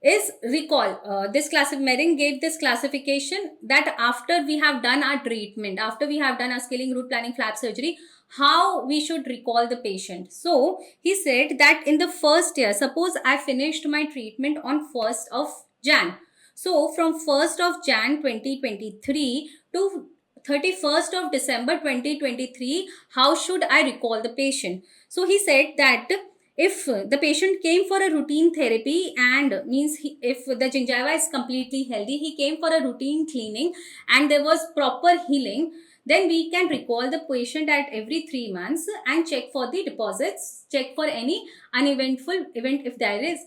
is recall. This class Marin gave this classification that after we have done our treatment, after we have done our scaling, root planning, flap surgery, how we should recall the patient. So he said that in the first year, suppose I finished my treatment on 1st of Jan. So from 1st of Jan 2023 to 31st of December 2023, how should I recall the patient? So he said that if the patient came for a routine therapy and means if the gingiva is completely healthy, he came for a routine cleaning and there was proper healing, then we can recall the patient at every 3 months and check for the deposits, check for any uneventful event if there is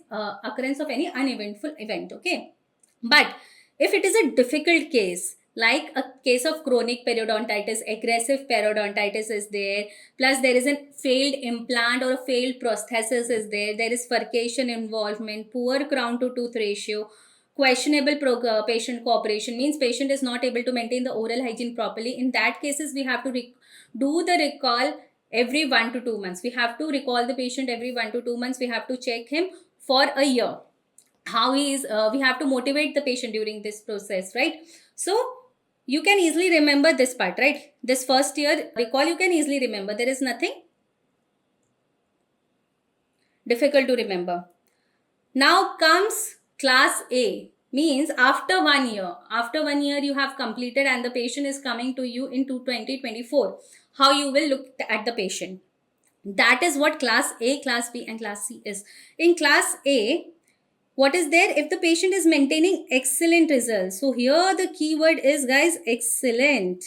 occurrence of any uneventful event. Okay, but if it is a difficult case, like a case of chronic periodontitis, aggressive periodontitis is there, plus there is a failed implant or a failed prosthesis is there is furcation involvement, poor crown to tooth ratio, questionable patient cooperation, means patient is not able to maintain the oral hygiene properly. In that cases, we have to do the recall every 1 to 2 months. We have to recall the patient every 1 to 2 months. We have to check him for a year how he is. We have to motivate the patient during this process, right? So you can easily remember this part, right? This first year recall you can easily remember. There is nothing difficult to remember. Now comes class A, means after 1 year. After 1 year you have completed and the patient is coming to you in 2024. How you will look at the patient. That is what class A, class B and class C is. In class A, what is there? If the patient is maintaining excellent results. So here the keyword is, guys, excellent.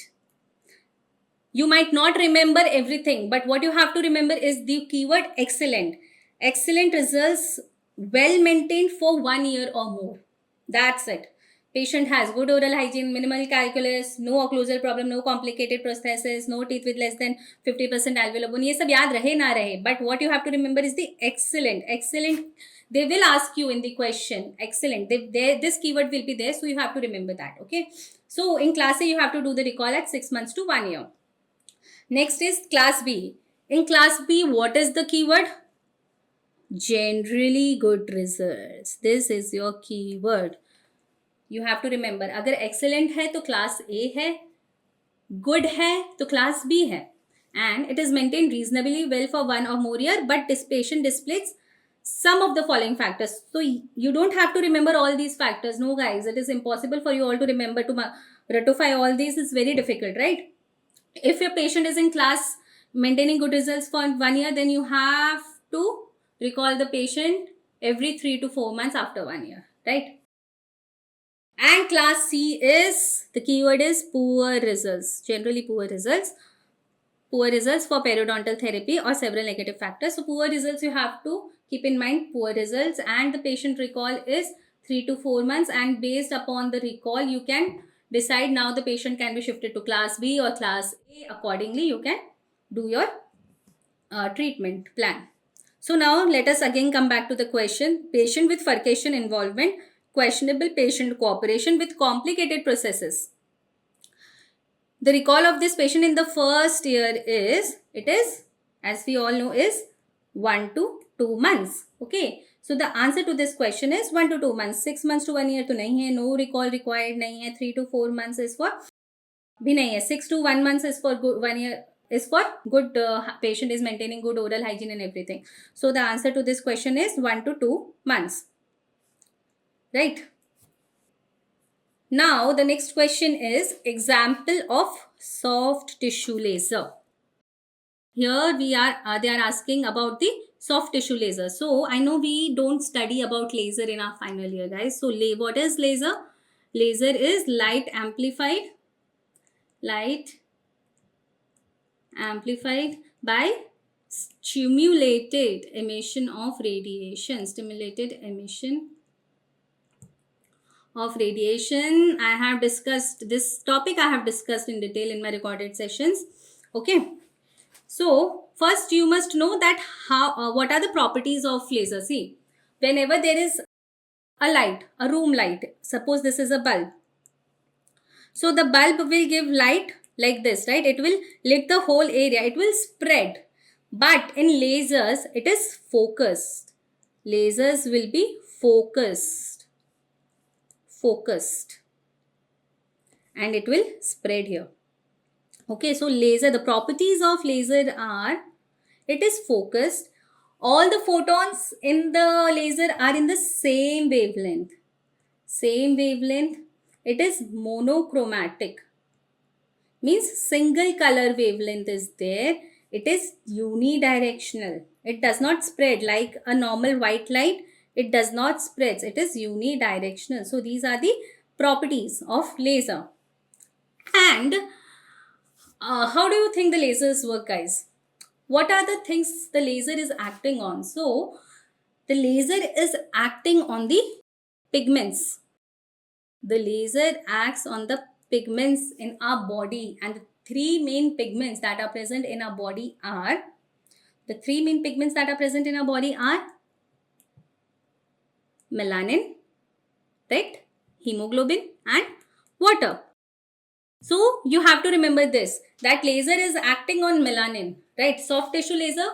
You might not remember everything, but what you have to remember is the keyword excellent. Excellent results, well maintained for 1 year or more. That's it. Patient has good oral hygiene, minimal calculus, no occlusal problem, no complicated prosthesis, no teeth with less than 50% alveolar bone. ये सब याद रहे ना रहे. But what you have to remember is the excellent. Excellent. They will ask you in the question. Excellent. This keyword will be there, so you have to remember that. Okay. So in class A, you have to do the recall at 6 months to 1 year. Next is class B. In class B, what is the keyword? Generally good results. This is your keyword. You have to remember. अगर excellent है तो class A है, good है तो class B है, and it is maintained reasonably well for 1 or more year, but this patient displays some of the following factors. So you don't have to remember all these factors. No, guys, it is impossible for you all to remember. To ratify all these is very difficult, right? If your patient is in class maintaining good results for 1 year, then you have to recall the patient every 3 to 4 months after 1 year, right? And class C is, the keyword is poor results, generally poor results. Poor results for periodontal therapy or several negative factors. So poor results, you have to keep in mind poor results, and the patient recall is 3 to 4 months, and based upon the recall you can decide now the patient can be shifted to class B or class A. Accordingly you can do your treatment plan. So now let us again come back to the question. Patient with furcation involvement, questionable patient cooperation with complicated processes. The recall of this patient in the first year is, it is, as we all know, is 1 to 2 months. Okay. So the answer to this question is 1 to 2 months. 6 months to 1 year to nahi hai. No recall required nahi hai. 3 to 4 months is for bhi nahi hai. 6 to 1 months is for good, 1 year is for good patient is maintaining good oral hygiene and everything. So the answer to this question is 1 to 2 months. Right. Now the next question is example of soft tissue laser. Here we are, they are asking about the soft tissue laser. So I know we don't study about laser in our final year, guys. So what is laser? Laser is light amplified amplified by stimulated emission of radiation. Stimulated emission of radiation. I have discussed this topic, I have discussed in detail in my recorded sessions. Okay. So first you must know that how what are the properties of laser. See, whenever there is a light, a room light, suppose this is a bulb. So the bulb will give light like this, right? It will lit the whole area. It will spread. But in lasers, it is focused. Lasers will be focused. Focused. And it will spread here. Okay, so laser, the properties of laser are, it is focused. All the photons in the laser are in the same wavelength. Same wavelength. It is monochromatic. Means single color wavelength is there. It is unidirectional. It does not spread like a normal white light. It does not spread. It is unidirectional. So these are the properties of laser. And how do you think the lasers work, guys? What are the things the laser is acting on? So the laser is acting on the pigments. The laser acts on the pigments in our body, and the three main pigments that are present in our body are melanin, right, hemoglobin and water. So you have to remember this, that laser is acting on melanin, right? Soft tissue laser.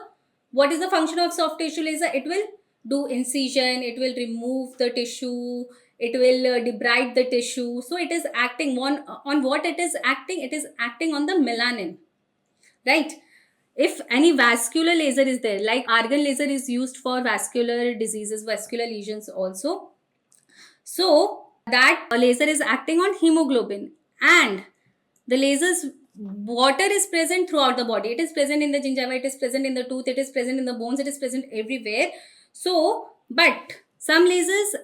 What is the function of soft tissue laser? It will do incision, it will remove the tissue, it will debride the tissue. So it is acting on what it is acting? It is acting on the melanin, right? If any vascular laser is there, like argon laser is used for vascular diseases, vascular lesions also. So that laser is acting on hemoglobin, and the lasers, water is present throughout the body. It is present in the gingiva, it is present in the tooth, it is present in the bones, it is present everywhere. So, but some lasers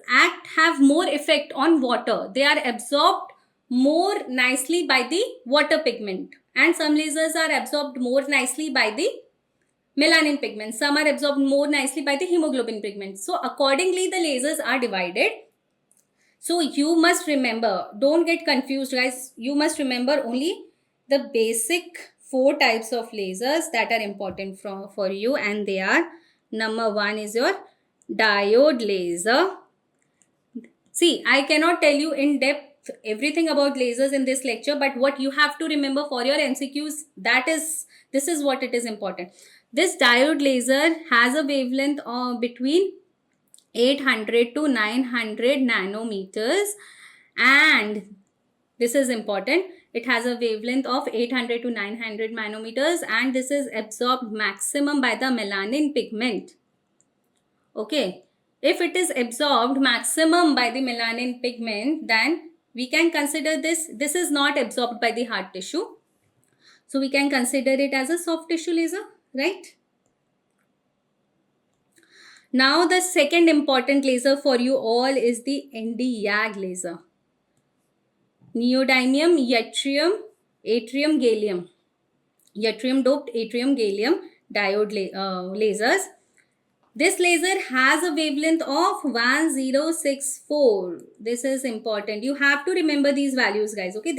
have more effect on water. They are absorbed more nicely by the water pigment, and some lasers are absorbed more nicely by the melanin pigment. Some are absorbed more nicely by the hemoglobin pigment. So accordingly, the lasers are divided. So you must remember, don't get confused, guys. You must remember only the basic 4 types of lasers that are important for you, and they are: number 1 is your diode laser. See, I cannot tell you in depth everything about lasers in this lecture, but what you have to remember for your MCQs, this is what it is important. This diode laser has a wavelength of between 800 to 900 nanometers, and this is important, it has a wavelength of 800 to 900 nanometers, and this is absorbed maximum by the melanin pigment. Okay, if it is absorbed maximum by the melanin pigment, then we can consider this is not absorbed by the hard tissue, so we can consider it as a soft tissue laser, right? Now the second important laser for you all is the Nd:YAG laser. Neodymium yttrium atrium gallium. Yttrium doped atrium gallium diode lasers. This laser has a wavelength of 1064. This is important. You have to remember these values, guys. Okay,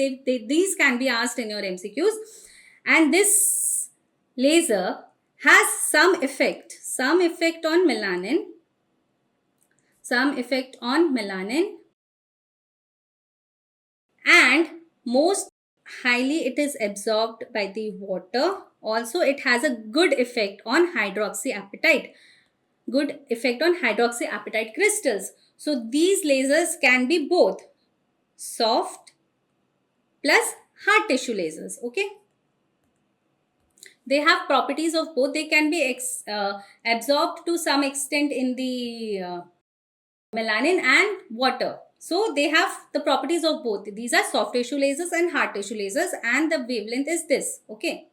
these can be asked in your MCQs. And this laser has some effect on melanin, and most highly it is absorbed by the water. Also, it has a good effect on hydroxyapatite crystals. So these lasers can be both soft plus hard tissue lasers. Okay, they have properties of both. They can be absorbed to some extent in the melanin and water. So they have the properties of both. These are soft tissue lasers and hard tissue lasers, and the wavelength is this. Okay.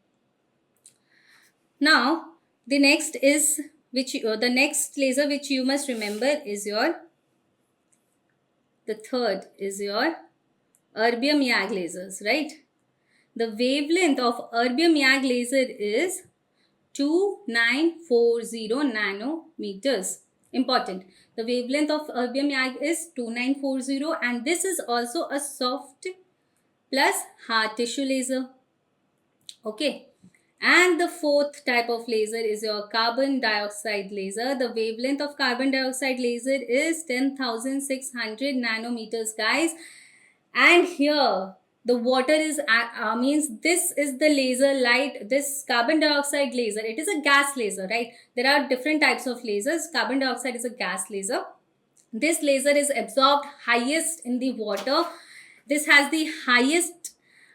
Now the next is the next laser which you must remember is the third is your erbium YAG lasers, right? The wavelength of erbium YAG laser is 2940 nanometers. Important. The wavelength of erbium YAG is 2940, and this is also a soft plus hard tissue laser. Okay. And the fourth type of laser is your carbon dioxide laser. The wavelength of carbon dioxide laser is 10,600 nanometers, guys. And here the water is means this is the laser light. This carbon dioxide laser, it is a gas laser, right? There are different types of lasers. Carbon dioxide is a gas laser. This laser is absorbed highest in the water. This has the highest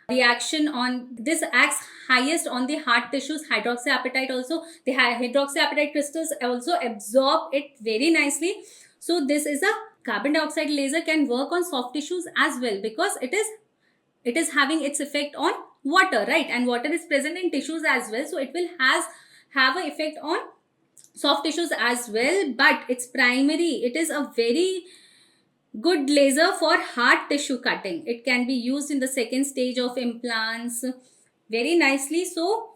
reaction on, this acts highest on the hard tissues. Hydroxyapatite also, the hydroxyapatite crystals also absorb it very nicely. So this is a carbon dioxide laser can work on soft tissues as well, because it is having its effect on water, right? And water is present in tissues as well, so it will have an effect on soft tissues as well. But it's primary, it is a very good laser for hard tissue cutting. It can be used in the second stage of implants very nicely. So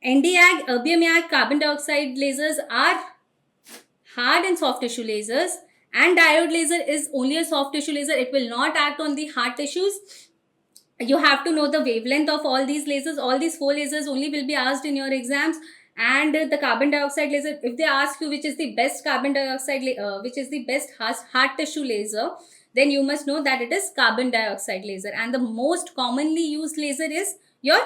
Nd:YAG, erbium YAG, carbon dioxide lasers are hard and soft tissue lasers, and diode laser is only a soft tissue laser. It will not act on the hard tissues. You have to know the wavelength of all these lasers. All these four lasers only will be asked in your exams. And the carbon dioxide laser, if they ask you which is the best carbon dioxide which is the best hard tissue laser, then you must know that it is carbon dioxide laser. And the most commonly used laser is your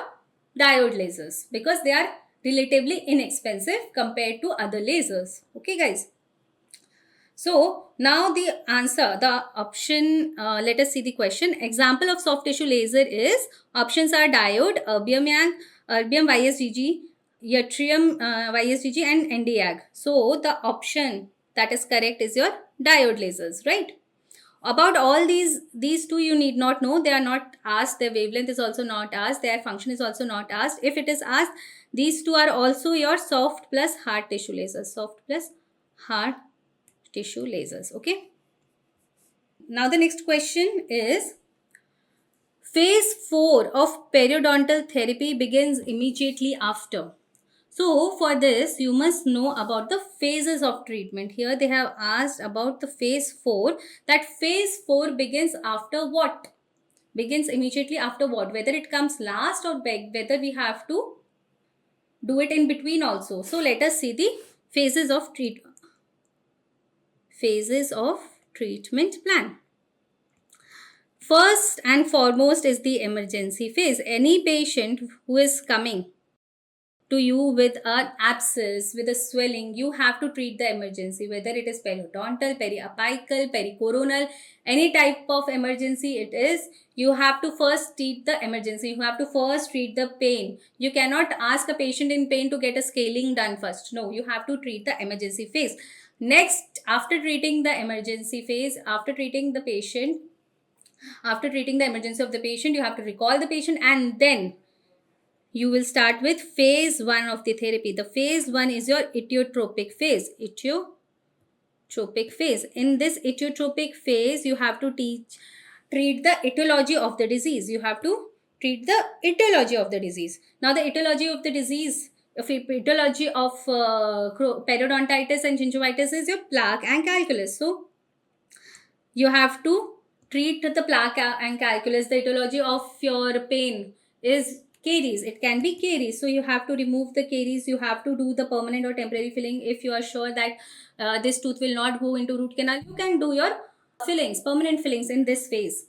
diode lasers, because they are relatively inexpensive compared to other lasers. Okay, guys. So now the answer, the option, let us see the question. Example of soft tissue laser is, options are diode, erbium YAG, erbium YSGG, yttrium YSGG, and Nd:YAG. So the option that is correct is your diode lasers, right? About all these two you need not know. They are not asked. Their wavelength is also not asked. Their function is also not asked. If it is asked, these two are also your soft plus hard tissue lasers. Soft plus hard tissue lasers. Okay. Now the next question is, phase 4 of periodontal therapy begins immediately after. So for this, you must know about the phases of treatment. Here they have asked about the phase 4. That phase 4 begins after what? Begins immediately after what? Whether it comes last or whether we have to do it in between also. So let us see the phases of treatment plan. First and foremost is the emergency phase. Any patient who is coming to you with an abscess, with a swelling, you have to treat the emergency, whether it is periodontal, periapical, pericoronal, any type of emergency it is. You have to first treat the emergency. You have to first treat the pain. You cannot ask a patient in pain to get a scaling done first. No, you have to treat the emergency phase. Next, after treating the emergency phase, after treating the emergency of the patient, you have to recall the patient, and then you will start with phase 1 of the therapy. The phase 1 is your etiotropic phase. Etiotropic phase. In this etiotropic phase, you have to treat the etiology of the disease. You have to treat the etiology of the disease. Now, the etiology of the disease, etiology of periodontitis and gingivitis is your plaque and calculus. So, you have to treat the plaque and calculus. The etiology of your pain is caries. It can be caries. So you have to remove the caries. You have to do the permanent or temporary filling. If you are sure that this tooth will not go into root canal, you can do your fillings, permanent fillings in this phase.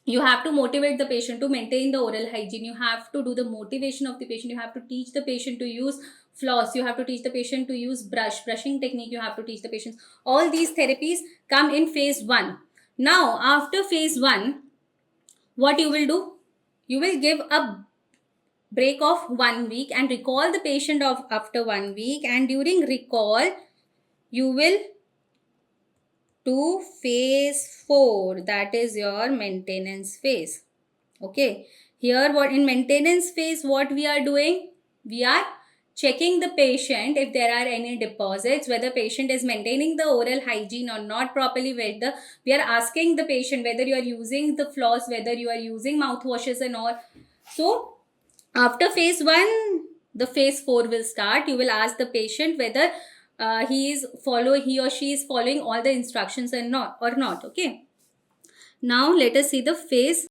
You have to motivate the patient to maintain the oral hygiene. You have to do the motivation of the patient. You have to teach the patient to use floss. You have to teach the patient to use brushing technique. You have to teach the patients. All these therapies come in phase 1. Now, after phase 1, what you will do? You will give a break of 1 week and recall the patient after 1 week. And during recall, you will do phase 4. That is your maintenance phase. Okay. Here, what in maintenance phase, what we are doing? We are checking the patient if there are any deposits, whether patient is maintaining the oral hygiene or not properly. We are asking the patient whether you are using the floss, whether you are using mouthwashes and all. So after phase 1, the phase 4 will start. You will ask the patient whether he or she is following all the instructions and not or not. Okay. Now let us see the phase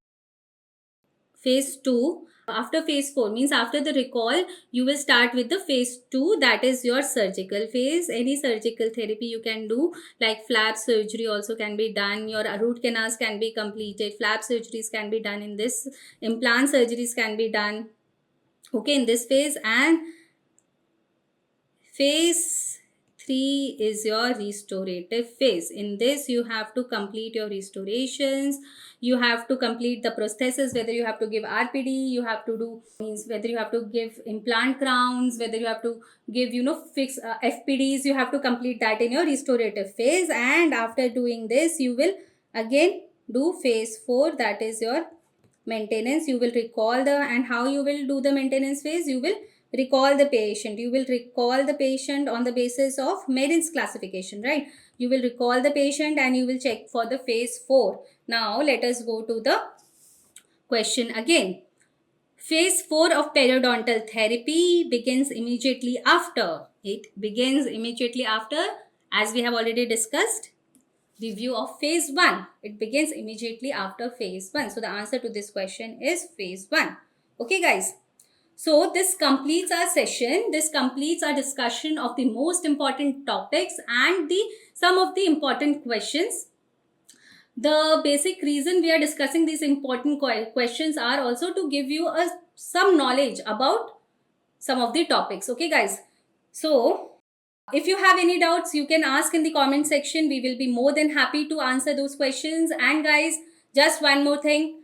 2. After phase 4 means after the recall, you will start with the phase 2, that is your surgical phase. Any surgical therapy you can do, like flap surgery also can be done, your root canals can be completed, flap surgeries can be done in this, implant surgeries can be done, okay, in this phase. And phase 3 is your restorative phase. In this, you have to complete your restorations. You have to complete the prosthesis, whether you have to give RPD, you have to do, means whether you have to give implant crowns, whether you have to give, fix FPDs, you have to complete that in your restorative phase. And after doing this, you will again do phase 4, that is your maintenance. You will recall and how you will do the maintenance phase, you will recall the patient. You will recall the patient on the basis of Marin's classification, right? You will recall the patient and you will check for the phase 4. Now let us go to the question again. Phase 4 of periodontal therapy begins immediately after. It begins immediately after, as we have already discussed, review of phase 1. It begins immediately after phase 1. So the answer to this question is phase 1. Okay guys. So this completes our session. This completes our discussion of the most important topics and some of the important questions. The basic reason we are discussing these important questions are also to give you some knowledge about some of the topics. Okay guys. So if you have any doubts, you can ask in the comment section. We will be more than happy to answer those questions. And guys, just one more thing.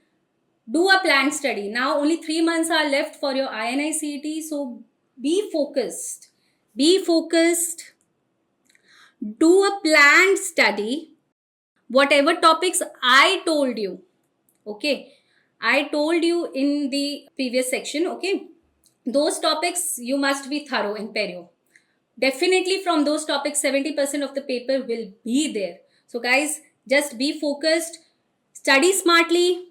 Do a planned study. Now only 3 months are left for your INI-CET. So be focused. Be focused. Do a planned study. Whatever topics I told you. Okay. I told you in the previous section. Okay. Those topics you must be thorough in perio. Definitely from those topics 70% of the paper will be there. So guys, just be focused, study smartly,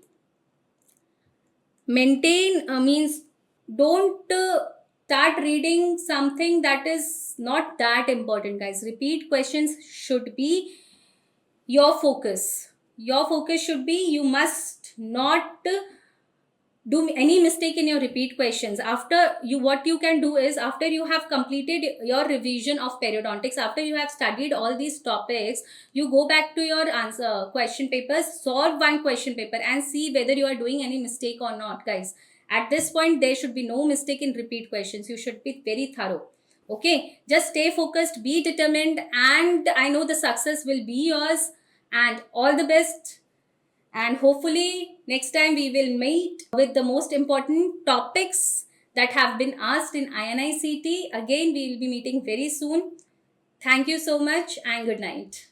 maintain means don't start reading something that is not that important. Guys, repeat questions should be your focus. Your focus should be, you must not do any mistake in your repeat questions. After you, what you can do is, after you have completed your revision of periodontics, after you have studied all these topics, you go back to your answer question papers, solve one question paper and see whether you are doing any mistake or not. Guys, at this point there should be no mistake in repeat questions. You should be very thorough. Okay, just stay focused, be determined, and I know the success will be yours. And all the best. And hopefully next time we will meet with the most important topics that have been asked in INI-CET. Again, we will be meeting very soon. Thank you so much and good night.